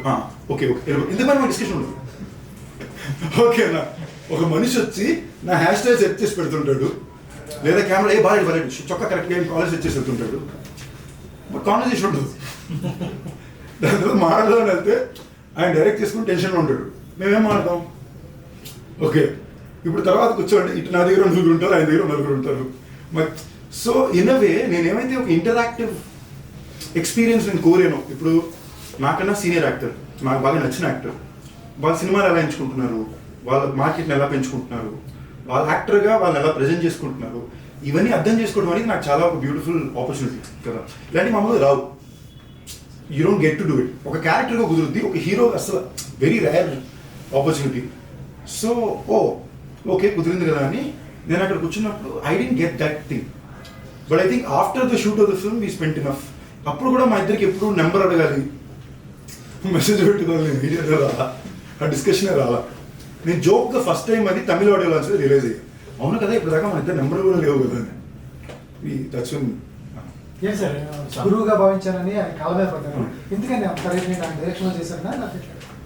ఓకే ఓకే ఇంతమంది మా డిస్కషన్ ఉండదు. ఓకేనా, ఒక మనిషి వచ్చి నా హెయిర్ స్టైల్ సెట్ చేసి పెడుతుంటాడు, లేదా కెమెరా బాగా చొక్కా కరెక్ట్గా కాలేజ్ సెట్ చేసి వెళ్తుంటాడు. కాన్వర్సేషన్ ఉంటుంది. దాని తర్వాత మాట్లాడదామని వెళ్తే ఆయన డైరెక్ట్ చేసుకుని టెన్షన్లో ఉంటాడు. మేమేం మాట్లాడతాం, ఓకే ఇప్పుడు తర్వాత కూర్చోండి, ఇటు నా దగ్గర 4 ఉంటారు, ఆయన దగ్గర 4 ఉంటారు. సో ఇన్ అ వే నేనేమైతే ఒక ఇంటరాక్టివ్ ఎక్స్పీరియన్స్ నేను కోరాను. ఇప్పుడు నాకన్నా సీనియర్ యాక్టర్, నాకు బాగా నచ్చిన యాక్టర్, వాళ్ళ సినిమాలు ఎలా ఎంచుకుంటున్నారు, వాళ్ళ మార్కెట్ని ఎలా పెంచుకుంటున్నారు, వాళ్ళ యాక్టర్గా వాళ్ళని ఎలా ప్రజెంట్ చేసుకుంటున్నారు, ఇవన్నీ అర్థం చేసుకోవడం అనేది నాకు చాలా ఒక బ్యూటిఫుల్ ఆపర్చునిటీ కదా. ఇలాంటి మామూలుగా రావు, you don't get to do it. ఒక క్యారెక్టర్గా కుదురుద్ది, ఒక హీరో అసలు very rare opportunity. So okay కుదిరింది కదా అని నేను అక్కడ కూర్చున్నప్పుడు I didn't get that thing. But I think after the shoot of the film we spent enough. అప్పుడు కూడా మా ఇద్దరికి ఎప్పుడు నెంబర్ అడగాలి, మెసేజ్ పెట్టుకోవాలి, మీడియాలో రాలా, ఆ డిస్కషనే రాలా. నేను జోక్గా ఫస్ట్ టైం అది తమిళ ఆడియో లాంచ్ రియలైజ్ అయ్యాను, అవును కదా ఇప్పుడు దాకా మన ఇద్దరు నెంబర్ కూడా లేవు కదా అని. దట్స్ ఏం సార్ గురువుగా భావించానని ఆయన కాళ్ళ మీద పడ్డాను, ఎందుకని అంత రేపు నాకు డైరెక్షన్లో చేశారన్నా నాకు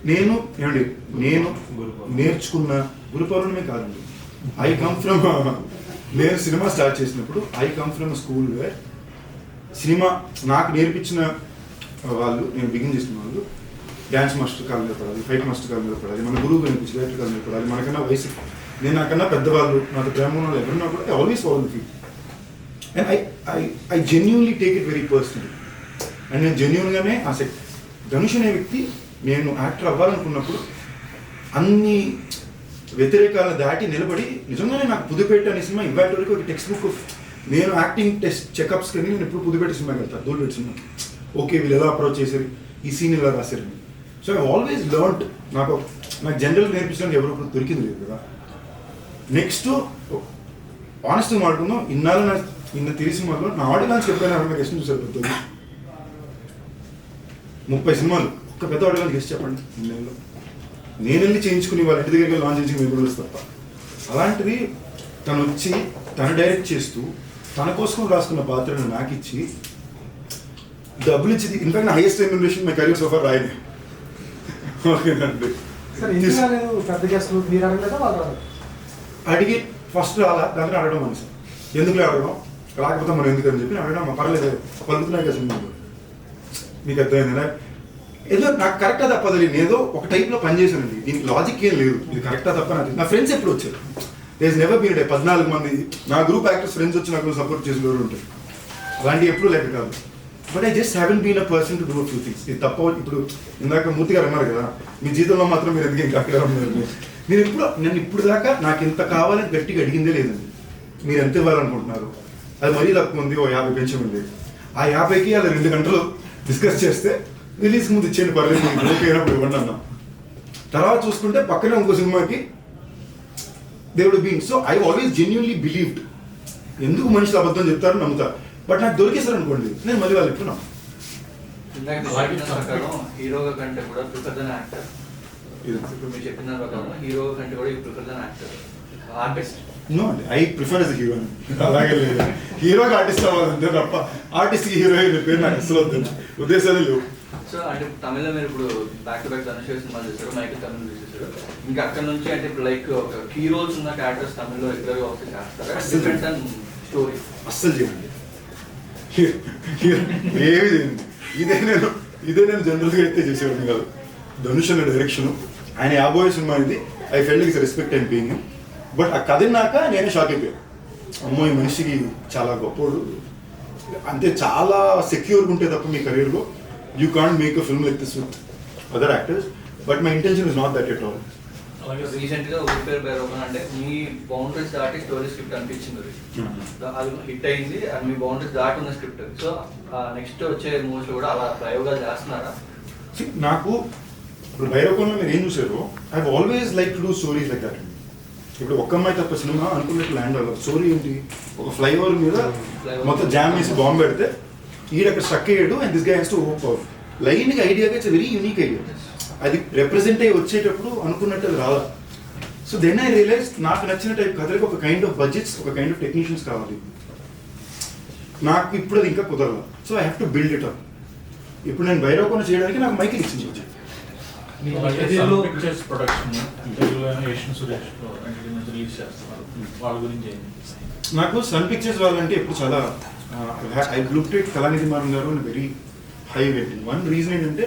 నేను నేర్చుకున్న గురు పౌర్ణమే కాదండి. ఐ కమ్ ఫ్రమ్ నేను సినిమా స్టార్ట్ చేసినప్పుడు I come from school where cinema నాకు నేర్పించిన వాళ్ళు, నేను బిగిన్ చేసిన వాళ్ళు డ్యాన్స్ మాస్టర్ కాళ్ళ మీద పడాలి, ఫైట్ మాస్టర్ కాళ్ళ మీద పడాలి, మన గురువు నేర్పించి డైరెక్టర్ కాళ్ళ మీద పడాలి, మనకన్నా వయసు నేను నాకన్నా పెద్దవాళ్ళు, నాతో ప్రేమ వాళ్ళు ఎవరున్నా కూడా I always follow the feel. And I genuinely take it very personal. And నేను జెన్యూన్గానే ఆసక్తి. ధనుష్ అనే వ్యక్తి నేను యాక్టర్ అవ్వాలనుకున్నప్పుడు అన్ని వ్యతిరేకాలను దాటి నిలబడి నిజంగానే నాకు పుదుపేట అనే సినిమా ఇవాటి వరకు ఒక టెక్స్ట్ బుక్ నేను యాక్టింగ్ టెస్ట్ చెకప్స్ కానీ నేను ఇప్పుడు పుదుపేట సినిమాకి వెళ్తాను, దూల్పేట సినిమా. ఓకే వీళ్ళు ఎలా అప్రోచ్ చేశారు, ఈ సీన్ ఎలా రాశారు. So I always learned. నాకు జనరల్ నేర్పించడానికి ఎవరు దొరికింది లేదు కదా. నెక్స్ట్ ఆనెస్ట్గా మాట్లాడుకుందాం, ఇన్న తిరిగి సినిమాలో నా ఆడియో లాంచ్ చెప్పాను, నాకు గెస్ట్ చూసారు 30 సినిమాలు ఒక్క పెద్ద ఆడియో లాంచ్ గెస్ట్ చెప్పండి. నేను వెళ్ళి చేయించుకుని వాళ్ళ ఇంటి దగ్గరికి లాంచ్ చేసి మేము తప్ప. అలాంటిది తను వచ్చి తను డైరెక్ట్ చేస్తూ తన కోసం రాసుకున్న పాత్రను నాకు ఇచ్చి డబ్బులు ఇచ్చింది. ఇన్ఫాక్ట్ నా highest remuneration my career so far Raayan. ఓకేనండి. అడిగి ఫస్ట్ రాలా, దాంట్లో అడగడం మనసు ఎందుకులే అడగడం, రాకపోతే మనం ఎందుకని చెప్పి అడగడం పర్లేదు, పలుకుతున్నాయి కదా సినిమా. మీకు అర్థమైందా? ఏదో నాకు కరెక్టా తప్పదు, ఏదో ఒక టైప్లో పనిచేశానండి, దీనికి లాజిక్ ఏం లేదు, ఇది కరెక్టా తప్ప. నా ఫ్రెండ్స్ ఎప్పుడు వచ్చారు, దేర్ నెవర్ బీన్ 14 మంది నా గ్రూప్ యాక్టర్స్ ఫ్రెండ్స్ వచ్చి నాకు సపోర్ట్ చేసిన వాళ్ళు ఉంటారు, అలాంటివి ఎప్పుడు లేక కాదు. But I just haven't been a person to do few things. ఇది తప్ప. ఇప్పుడు ఇందాక మూర్తి గారు అన్నారు కదా, మీ జీవితంలో మాత్రం మీరు ఎందుకు ఇంకా అక్కడ ఉన్నారు. నేను ఇప్పుడు దాకా నాకు ఎంత కావాలని గట్టిగా అడిగిందే లేదండి. మీరు ఎంత ఇవ్వాలనుకుంటున్నారు, అది మరీ తక్కువ ఉంది, ఓ 50 పెంచమంది, ఆ 50కి అది 2 గంటలు డిస్కస్ చేస్తే రిలీజ్ ముందు ఇచ్చేయండి పర్లేదు, ఓకే అయినప్పుడు ఇవ్వండి అన్నాం. తర్వాత చూసుకుంటే పక్కనే ఇంకో సినిమాకి దేవుడు being. So I always genuinely believed. ఎందుకు మనుషులు అబద్ధం చెప్తారో నమ్ముతారు, బట్ నాకు దొరికేసారు అనుకోండి నేను మళ్ళీ వాళ్ళు ఎప్పుడు హీరోగా కంటే కూడా ప్రిఫర్ దెన్ యాక్టర్. ఇప్పుడు మీరు చెప్పిన ప్రకారం హీరో కంటే కూడా prefer than actor, artist. No అండి, ఐ ప్రిఫర్ ఎస్ హీరో. అలాగే లేదు, హీరోకి ఆర్టిస్ట్ అవ్వాలంటే తప్ప ఆర్టిస్ట్కి హీరో పేరు నాకు అసలు వద్దు, ఉద్దేశాలు లేవు. సో అంటే తమిళలో మీరు ఇప్పుడు బ్యాక్ టు బ్యాక్ ధనుష్ సినిమాలు చేశారు, మైకిల్ తమిళ చేశారు, ఇంకా అక్కడ నుంచి అంటే ఇప్పుడు లైక్ ఒక కీ రోల్స్ ఉన్న క్యారెక్టర్స్ తమిళలో రెగ్యులర్గా వస్తే చేస్తారా? డిఫరెంట్ అండ్ స్టోరీ అస్సలు చేయండి, ఏమి చేయండి. ఇదే నేను జనరల్గా అయితే చేసేవాడిని కాదు. ధనుష్ అనే డైరెక్షన్, ఆయన 50 సినిమా ఇది. I felt it's respect and being. But ఆ కథ నాక నేనే షాక్ అయిపోయాను. అమ్మో ఈ మనిషికి చాలా గొప్పోడు, అంటే చాలా సెక్యూర్గా ఉంటే తప్ప మీ కెరీర్లో you can't make a film like this with other actors. But my intention is not that at all. అలాగే రీసెంట్గా ఊరిపేరు బైరోకన్ అంటే మీ బౌండరీస్ దాటి స్టోరీ స్క్రిప్ట్ అనిపించింది, అది హిట్ అయింది, అది మీ బౌండరీస్ దాటి ఉన్న స్క్రిప్ట్. సో నెక్స్ట్ వచ్చే మూవీస్లో కూడా అలా ప్రయోగాలు చేస్తున్నారా? నాకు ఇప్పుడు బైరోకన్లో మీరు ఏం చూసారో I always like to do stories like that. ఇప్పుడు ఒక్క అమ్మాయి తప్ప సినిమా అనుకున్నట్టు ల్యాండ్ అవ్వదు. స్టోరీ ఏంటి, ఒక ఫ్లైఓవర్ మీద మొత్తం జామ్ వేసి బాంబు పెడితే ఈడక్కడ స్ట్రక్ అయ్యాడు and this guy has to hope out. లైన్గా ఐడియాగా ఇట్స్ వెరీ యూనిక్ ఐడియా. అది రిప్రజెంట్ అయ్యి వచ్చేటప్పుడు అనుకున్నట్టు అది రాలా. సో దెన్ ఐ రియలైజ్ నాకు నచ్చిన టైప్ కథలకు ఒక కైండ్ ఆఫ్ బడ్జెట్స్, ఒక కైండ్ ఆఫ్ టెక్నీషియన్స్ కావాలి. నాకు ఇప్పుడు అది ఇంకా కుదరదు. So I have to build it up. ఇప్పుడు నేను బైరోకోన చేయడానికి నాకు మైకిల్ ఇచ్చింది. నాకు సన్ పిక్చర్స్ వాళ్ళంటే ఇప్పుడు చాలా I looked at Kalanithi Maran గారు very high waiting. One reason ఏంటంటే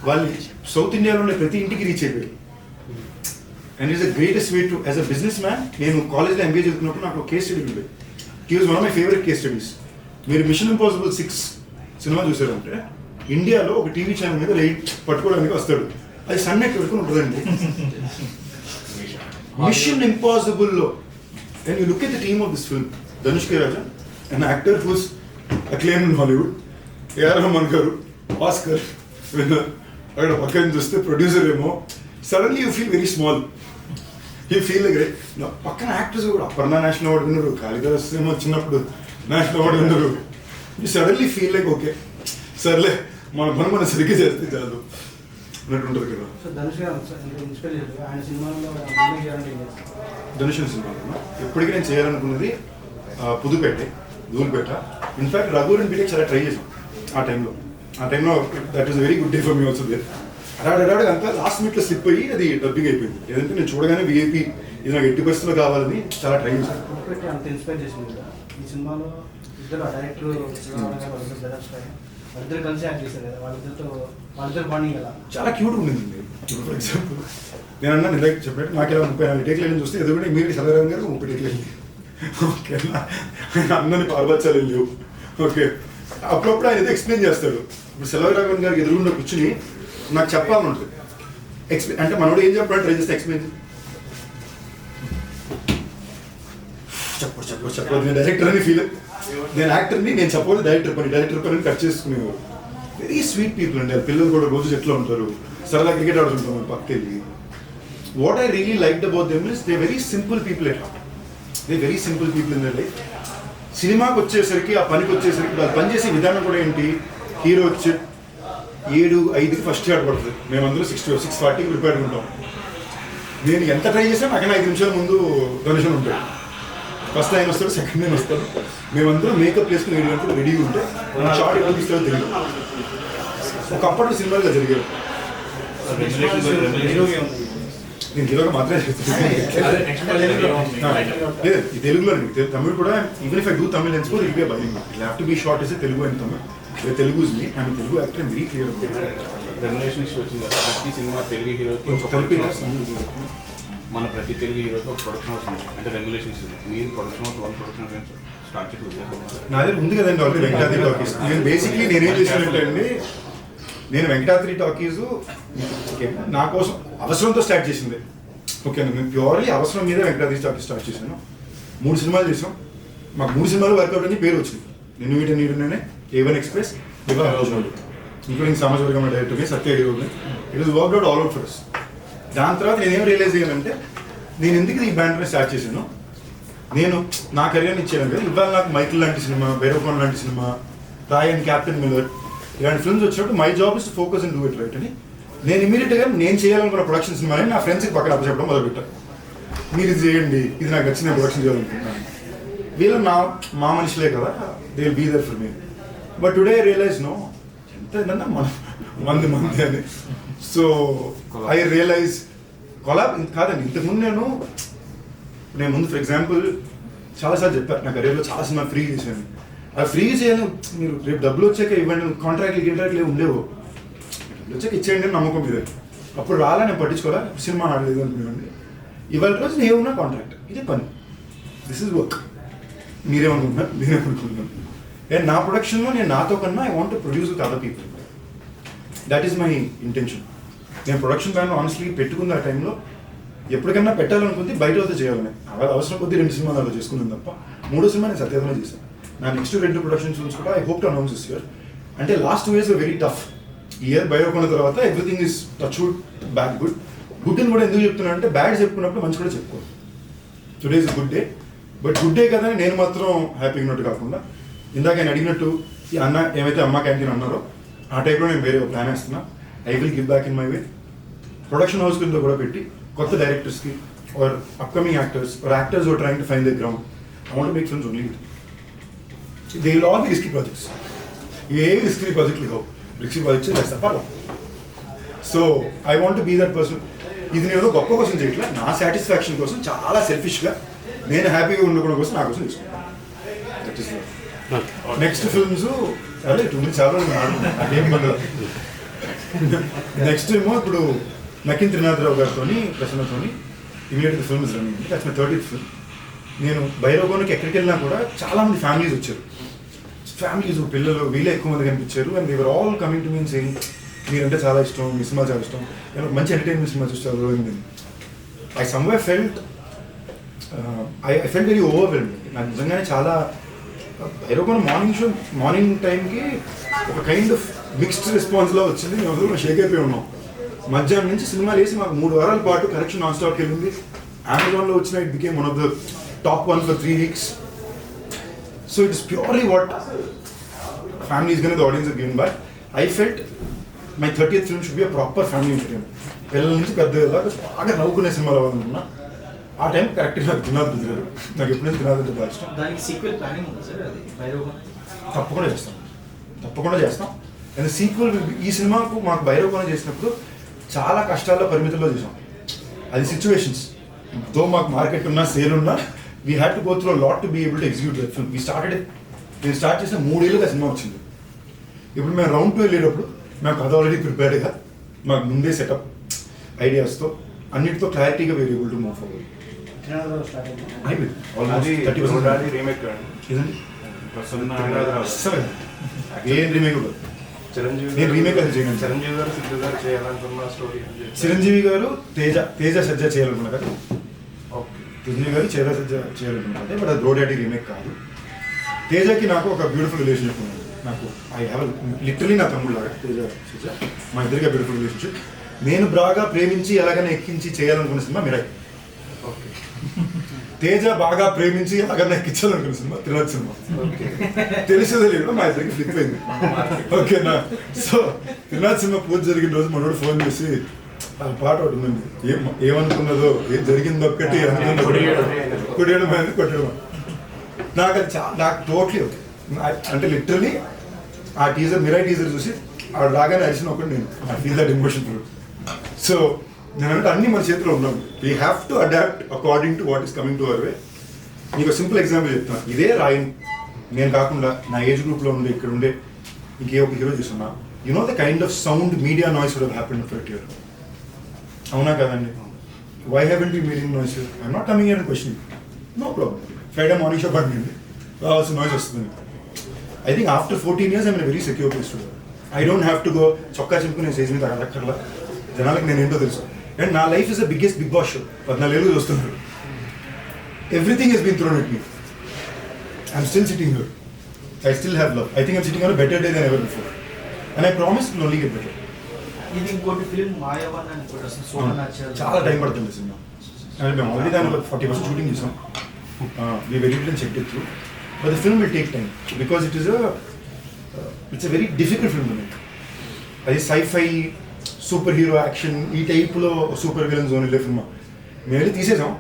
వాళ్ళు సౌత్ ఇండియాలో ఉండే ప్రతి ఇంటికి రీచ్ అయిపోయారు. And is the greatest way to as a business man. నేను కాలేజ్లో ఎంబీఏ చదువుకున్నప్పుడు నాకు కేస్ స్టడీ ఉండేది. He was one of my favourite case studies. మీరు మిషన్ ఇంపాసిబుల్ 6 సినిమా చూసారంటే ఇండియాలో ఒక టీవీ ఛానల్ మీద లైట్ పట్టుకోవడానికి వస్తాడు. అది సన్ నెట్ పెట్టుకుని ఉంటుందండి. మిషన్ ఇంపాసిబుల్లో and you look at the team of this film, Dhanush K Raja, an actor who's acclaimed in Hollywood, A.R. Rahman garu, Oscar winner. అక్కడ పక్కన చూస్తే ప్రొడ్యూసర్ ఏమో, suddenly you feel very small. You feel like పక్కన actors కూడా Aparna national award విన్నారు, కాళిదాస్ ఏమో చిన్నప్పుడు national award విన్నారు. You suddenly feel like okay సర్లే మన పని మనం సరిగ్గా చేస్తే చాలు అన్నట్టు ఉంటుంది కదా. సో ధనుష్ గారు ఇన్స్పైర్ చేశారు ఆయన సినిమాలో ధనుష్ సినిమాలో ఎప్పటికీ నేను చేయాలనుకున్నది పుదుపేట, ధూల్పేట. ఇన్ఫాక్ట్ రఘువరన్ బీటెక్ చాలా ట్రై చేసాం ఆ టైంలో. That is very good day for me also there. అడాడు అంతా లాస్ట్ మినిట్లో స్లిప్ అయ్యి అది డబ్బింగ్ అయిపోయింది. ఏదంటే నేను చూడగానే విఐపి ఇది నాకు 80% కావాలని చాలా ట్రై చేశాను. పుదుపేట అంత ఇన్స్పైర్ చేసింది కదా ఈ సినిమాలో. ఇద్దరు డైరెక్టర్ వాళ్ళిద్దరు కలిసి యాక్ట్ చేశారు కదా, వాళ్ళిద్దరు బాండింగ్ కదా చాలా క్యూట్ ఉండింది. ఫర్ ఎగ్జాంపుల్ నేను అన్నా ఇందాక చెప్పినట్టు నాకు ఇలా 34 టేక్లు వెళ్ళి చూస్తే ఎదుగునే ఇమీడియట్ సలరాన్ గారు 30 టేక్లు వెళ్ళి ఓకే అందరినీ పాల్పచ్చాలి లేవు. ఓకే అప్పుడప్పుడు ఆయన ఏదో ఎక్స్ప్లెయిన్ చేస్తాడు. ఇప్పుడు సెలవరాఘవన్ గారికి ఎదురుగుండా కూర్చుని నాకు చెప్పాలని ఉంటుంది. ఎక్స్ప్లెయిన్ అంటే మనోడు ఏం చెప్పాలని ట్రై చేస్తే ఎక్స్ప్లెయిన్ చెప్పదు. నేను డైరెక్టర్ అని ఫీల్, నేను యాక్టర్ని, నేను చెప్పదు డైరెక్టర్ పని కట్ చేసుకునేవారు. వెరీ స్వీట్ పీపుల్ అండి. పిల్లలు కూడా రోజు ఎట్లా ఉంటారు, సరదా క్రికెట్ ఆడుతుంటాం పక్కకెళ్ళి. What I really liked about them is they very simple people at heart. They very simple people in their life. సినిమాకి ఆ పనికి వచ్చేసరికి వాళ్ళు పనిచేసే విధానం కూడా ఏంటి, హీరో వచ్చి 7:05కి ఫస్ట్ షాట్ పడుతుంది, మేమందరూ 6:40కి ప్రిపేర్ ఉంటాం. నేను ఎంత ట్రై చేసినా నాకన్నా 5 నిమిషాల ముందు ధనుషన్ ఉంటాడు. ఫస్ట్ ఆయన వస్తాడు, సెకండ్ ఆయన వస్తాడు. మేమందరం మేకప్ వేసుకుని 7 గంటలు రెడీగా ఉంటే షార్ట్ ఎప్పుడు తీస్తారో తెలియదు. ఒకప్పటి సినిమాలుగా జరిగారు. నేను హీరోగా మాత్రమే చేస్తాను. ఈ తెలుగులో తమిళ్ కూడా even if I do Tamil and score it be bilingual. It have to be short is Telugu and Tamil. Telugu is me and Telugu actor very clear. Remuneration issue వచ్చింది కదా, ప్రతి సినిమా తెలుగు హీరోకి మన ప్రతి తెలుగు హీరోకి ఒక ప్రొడక్షన్ హౌస్ ఉంది, అంటే రెగ్యులేషన్స్ ఉంది. మీరు production house one production house start చేసి నా దగ్గర ఉంది కదండి ఆల్రెడీ వెంకటాద్రి టాకీస్. నేను బేసిక్లీ నేనేం చేసినట్టే అండి, నేను వెంకటాద్రి టాకీస్ నా కోసం అవసరంతో స్టార్ట్ చేసింది. ఓకే, నేను ప్యూర్లీ అవసరం మీద వెంకటాద్రి టాకీస్ స్టార్ట్ చేశాను. 3 సినిమాలు చేసాం. మాకు 3 సినిమాలు వర్కౌట్ అని పేరు వచ్చింది. నిన్ను వీటి నీడునే, A1 ఎక్స్ప్రెస్, ఇంక్లూడింగ్ సమాజవర్గం డైరెక్టర్ని, సత్య హీరోని. It is worked out all out for us. దాని తర్వాత నేనేం రియలైజ్ అయ్యానంటే, నేను ఎందుకు ఈ బ్యాండ్ని స్టార్ట్ చేశాను, నేను నా కెరీర్ని ఇచ్చాను కదా. ఇవాళ నాకు మైకిల్ లాంటి సినిమా, భైరవకోన్ లాంటి సినిమా, రాయన్, క్యాప్టెన్ మిల్లర్ ఇలాంటి ఫిల్మ్స్ వచ్చినప్పుడు my job is to focus and do it right అని నేను ఇమీడియట్గా నేను చేయాలనుకున్న ప్రొడక్షన్ సినిమాని నా ఫ్రెండ్స్కి పక్కన అప్పచెప్పడం మొదలుపెట్టాను. మీరు ఇది చేయండి, ఇది నాకు నచ్చిన ప్రొడక్షన్ చేయాలనుకుంటున్నాను. వీళ్ళు మా మనుషులే కదా, they will be there for me. But today I realize no, ఎంత ఏంటన్నా మంది అని. సో ఐ రియలైజ్ కొలాబ్ కాదండి. ఇంతకుముందు నేను ముందు ఫర్ ఎగ్జాంపుల్ చాలాసార్లు చెప్పాను, నా కెరీర్లో చాలా సినిమా ఫ్రీ చేశాను. అది ఫ్రీ చేయాలి, మీరు రేపు డబ్బులు వచ్చాక ఇవ్వండి, కాంట్రాక్ట్లు ఉండేవు. డబ్బులు వచ్చాక ఇచ్చేయండి అని నమ్మకం మీద. అప్పుడు రాలా, నేను పట్టించుకోవాలా, సినిమా ఆడలేదు అనుకునేవాడిని. ఇవాళ రోజు నేనున్న కాంట్రాక్ట్, ఇది పని, దిస్ ఇస్ వర్క్. మీరేమనుకుంటున్నారు, నేనేమనుకుంటున్నాను. అండ్ నా ప్రొడక్షన్లో నేను నాతో కన్నా I want to produce with other people. That is my intention. నేను ప్రొడక్షన్ ప్లాన్ ఆనెస్ట్లీ పెట్టుకున్న ఆ టైంలో ఎప్పటికన్నా పెట్టాలనుకుంది బయట వద్ద చేయాలని. అవసరం కొద్దీ 2 సినిమాలు అలా చేసుకున్నాను తప్ప 3వ సినిమా నేను సత్యాగ్రహం చేశాను. నా నెక్స్ట్ 2 ప్రొడక్షన్ ఫిల్మ్స్ కూడా I hope to announce this year. అంటే last 2 years very tough. Year బయటకున్న తర్వాత everything is touch wood back good. Good అని కూడా ఎందుకు చెప్తున్నాను అంటే, బ్యాడ్ చెప్పుకున్నప్పుడు మంచి కూడా చెప్పుకోవాలి. Today is good day, but good day కదా నేను మాత్రం హ్యాపీగా ఉన్నట్టు కాకుండా, ఇందాక ఆయన అడిగినట్టు ఈ అన్న ఏమైతే అమ్మ క్యాంటీన్ అన్నారో ఆ టైప్లో నేను వేరే ప్లాన్ వేస్తున్నా. I will give back in my way. Production house కింద కూడా పెట్టి కొత్త డైరెక్టర్స్కి or upcoming actors or actors are trying to find the ground, I want to make films only. They will all be risky projects. ఏ risky ప్రాజెక్ట్లు కావు, risky projects చేస్తా పర్లేదు. So I want to be that person. ఇది నేను గొప్ప కోసం చేయట్లా, నా సాటిస్ఫాక్షన్ కోసం, చాలా సెల్ఫిష్గా నేను హ్యాపీగా ఉండడం కోసం నా కోసం తీసుకున్నాను. దట్ ఈస్ నెక్స్ట్ ఫిల్మ్స్ అదే 2 minutes చాలా అదేం పడదు. నెక్స్ట్ ఏమో ఇప్పుడు నకిన్ త్రినాథరావు గారితో, ప్రసన్నతో immediate film is running. That's my 30th film. నేను భైరవకోనకి ఎక్కడికి వెళ్ళినా కూడా చాలామంది ఫ్యామిలీస్ వచ్చారు. ఫ్యామిలీస్ పిల్లలు వీళ్ళే ఎక్కువ మంది కనిపించారు. And they were all coming to me and saying మీరంటే చాలా ఇష్టం, మీ సినిమా చాలా ఇష్టం, నేను మంచి ఎంటర్టైన్మెంట్ సినిమా చూస్తారు. I somewhere felt I felt very overwhelmed. నాకు నిజంగానే చాలా భైరవకోన మార్నింగ్ టైంకి ఒక కైండ్ ఆఫ్ మిక్స్డ్ రెస్పాన్స్లో వచ్చింది. మేము షేక్ అయిపోయి ఉన్నాం. మధ్యాహ్నం నుంచి సినిమా వేసి మాకు 3 వారాల పాటు కరెక్షన్ నాన్ స్టాప్కి వెళ్ళింది. అమెజాన్లో వచ్చిన it became one of the top 1 for 3 weeks. So it is purely what family is going to the audience are given by. I felt my 30th film should be a proper family entertainment. పిల్లల నుంచి పెద్ద బాగా నవ్వుకునే సినిమాలు అవ్వాలనుకున్నా. ఆ time కరెక్ట్గా నాకు తినాలి కుదిరారు. నాకు ఎప్పుడైనా తినాలంటే బాగా ఇష్టం. దానికి సీక్వెల్ ప్లానింగ్ ఉంది సార్, అది భైరవకోన తప్పకుండా చేస్తాం. అండ్ సీక్వెల్ ఈ సినిమాకు మాకు భైరవకోన చేసినప్పుడు చాలా కష్టాల్లో పరిమితుల్లో చేసాం. అది సిచ్యువేషన్స్. దో మాకు మార్కెట్ ఉన్నా సేల్ ఉన్నా we had to go through lot to be able to execute that film. నేను స్టార్ట్ చేసిన 3 ఏళ్ళుగా సినిమా వచ్చింది. ఇప్పుడు మేము రౌండ్ 2 వెళ్ళేటప్పుడు మేము కథ ఆల్రెడీ ప్రిపేర్డ్గా మాకు ముందే సెటప్ ఐడియాస్తో అన్నిటితో క్లారిటీగా we're able to move forward. అయిపోయింది ఆల్మోస్ట్ 30% రీమేక్ ఇదండి. ప్రసన్న ఏం రీమేక్ నేను రీమేక్ అది చేయను. చిరంజీవి గారు సిద్ధు గారు చేయాలనుకున్న స్టోరీ చిరంజీవి గారు తేజ సజ్జ చేయాలనుకున్నా కదా. ఓకే. చిరంజీవి గారు సజ్జ చేయాలనుకున్నా, బట్ అది రోడ్ రీమేక్ కాదు. తేజకి నాకు ఒక బ్యూటిఫుల్ రిలేషన్షిప్ ఉంది. నాకు ఐ హ్యావ్ లిటరలీ నా తమ్ముడు లాగా తేజ సజ్జ, మా ఇద్దరిగా బ్యూటిఫుల్ రిలేషన్షిప్. నేను బాగా ప్రేమించి ఎలాగైనా ఎక్కించి చేయాలనుకున్న సినిమా మిరాయి. ఓకే. తేజ బాగా ప్రేమించి ఎలాగైనా ఎక్కించాలనుకున్న సినిమా త్రినాథ్ సినిమా. తెలిసేదే లేదు, మా ఇద్దరికి ఫ్లిప్ అయింది. ఓకేనా. సో త్రినాథ్ సినిమా పూజ జరిగిన రోజు మనోడు ఫోన్ చేసి ఆ పాట ఒకటి ఉందండి, ఏమనుకున్నదో ఏం జరిగిందో ఒక్కటి అనుకున్నదో కొట్టేయడం అనేది కొట్టడం. నాకు అది నాకు టోటలీ ఓకే. అంటే లిటరలీ ఆ టీజర్ మిరాయి టీజర్ చూసి ఆ రాగానే అరిచిన ఒకటి నేను I feel that emotion through. So నేను అంటే అన్ని మన చేతిలో ఉన్నాం. We have to adapt according to what is coming to our way. మీకు సింపుల్ ఎగ్జాంపుల్ చెప్తాను. ఇదే రాయన్ నేను కాకుండా నా ఏజ్ గ్రూప్లో ఉండే ఇక్కడ ఉండే ఇంకే ఒక హీరో చూస్తున్నా, you know the kind of sound media noise would have happened for it year. అవునా కదండి? Why haven't you meeting noise? I'm not coming year and question, no problem. Friday morning show పడుతుంది, రావాల్సిన noise వస్తుంది. I think after 14 years I'm in very secure place too. I don't have to go చొక్కా చింపుకునే stage మీద అక్కర్లా. జనాలకు నేను ఏంటో తెలుసు. అండ్ నా life is the biggest Bigg Boss show. 14 ఏళ్ళు చూస్తున్నారు. Everything has been thrown at me. I'm still sitting here. I still have love. I think I'm sitting on a better day than ever before. And I promise it will only get better. ఇది ఇంకోటి film మాయావన్ అని కూడా వస్తుంది. సోమనాథ్ చాలా time పడుతుంది cinema. అంటే మేము already దాని 40% షూటింగ్ చేసాం. We very and check it through. But the film will take time because it's a very difficult film to make. అది సైఫై సూపర్ హీరో యాక్షన్ ఈ టైప్లో సూపర్ విలన్ జోన్ వెళ్ళే సినిమా. మేము వెళ్ళి తీసేసాం,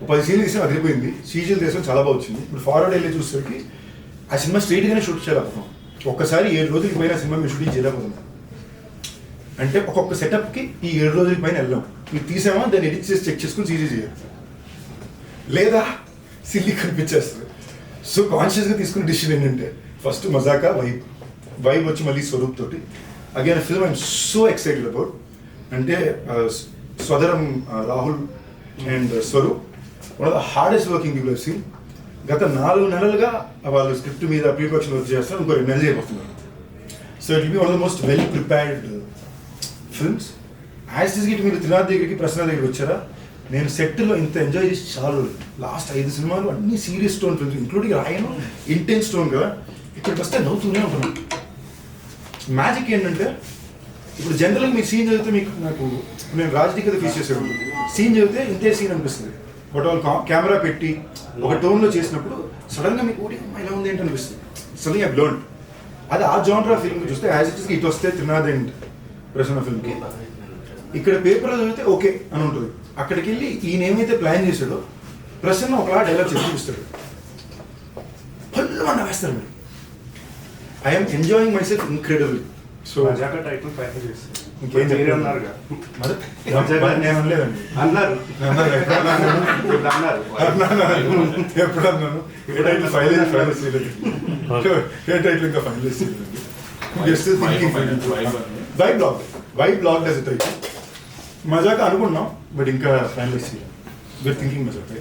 10 సీన్లు తీసాం, అదిరిపోయింది. సీజీలు తీసాం, చాలా బాగా వచ్చింది. ఇప్పుడు ఫార్వర్డ్ వెళ్ళి చూసేసరికి ఆ సినిమా స్ట్రైట్గానే షూట్ చేయలేకపోతున్నాం. ఒక్కసారి 7 రోజులకి పైన సినిమా మేము షూటింగ్ చేయలేకపోతున్నాం. అంటే ఒక్కొక్క సెటప్కి ఈ 7 రోజుల పైన వెళ్ళాం. మీరు తీసామా దాన్ని ఎడిట్ చేసి చెక్ చేసుకుని సీజీ చేయాలి, లేదా సిల్లీ కనిపించేస్తుంది. సో కాన్షియస్గా తీసుకున్న డిసిషన్ ఏంటంటే ఫస్ట్ మజాకా వైబ్ వచ్చి మళ్ళీ స్వరూప్ తోటి again film I'm so excited about. అంటే స్వదరం Rahul and Swaroop one of the hardest working people seen. గత 4 నెలలుగా వాళ్ళు స్క్రిప్ట్ మీద ప్రీపొడక్షన్ వర్క్ చేస్తారు. ఇంకో 2 నెలలు చేయబోతున్నారు. So it will be one of the most well prepared films. As is Git మీరు త్రినాథ్ దగ్గరికి ప్రశ్న దగ్గరికి వచ్చారా, నేను సెట్లో ఇంత ఎంజాయ్ చేసి చాలు. లాస్ట్ 5 సినిమాలు అన్ని serious tone films, including Raayan intense tone కదా. ఇక్కడికి వస్తే నవ్వుతూనే ఉంటున్నాను. మ్యాజిక్ ఏంటంటే ఇప్పుడు జనరల్గా మీరు సీన్ చదివితే మీకు నాకు నేను రాజకీయ కదా ఫేస్ చేసేవాడు. సీన్ చదివితే ఇంతే సీన్ అనిపిస్తుంది. బట్ వాళ్ళు కెమెరా పెట్టి ఒక టోన్లో చేసినప్పుడు సడన్గా మీకు ఓడి ఇలా ఉంది ఏంటి అనిపిస్తుంది. సడన్గా ఐ లెర్న్డ్. అది ఆ జానర్ ఫిల్మ్ చూస్తే యాజ్ ఇట్ ఇస్ ఇటు వస్తే త్రినాథ్ అండ్ ప్రసన్న ఫిల్మ్కి ఇక్కడ పేపర్లో చదివితే ఓకే అని ఉంటుంది. అక్కడికి వెళ్ళి ఈయన ఏమైతే ప్లాన్ చేశాడో ప్రసన్న ఒకలా డైలాగ్ చెప్పి చూపిస్తాడు, ఫుల్ అన్న వేస్తారు మీరు. I'm enjoying my self incredible. So title package చేస్తారు. ఇంకేం చెప్పారు నేను అనలేదండి. అన్నారు ఎప్పుడు అన్నాను? ఏ టైటిల్ ఫైనలైజ్ చేయలేదు. ఏ టైటిల్ ఇంకా ఫైనలైజ్ చేయలేదు. Just thinking. Why blog does it title. Mazaka అనుకున్నాం బట్ ఇంకా ఫైనలైజ్ చేయాలి. We are thinking మజాక.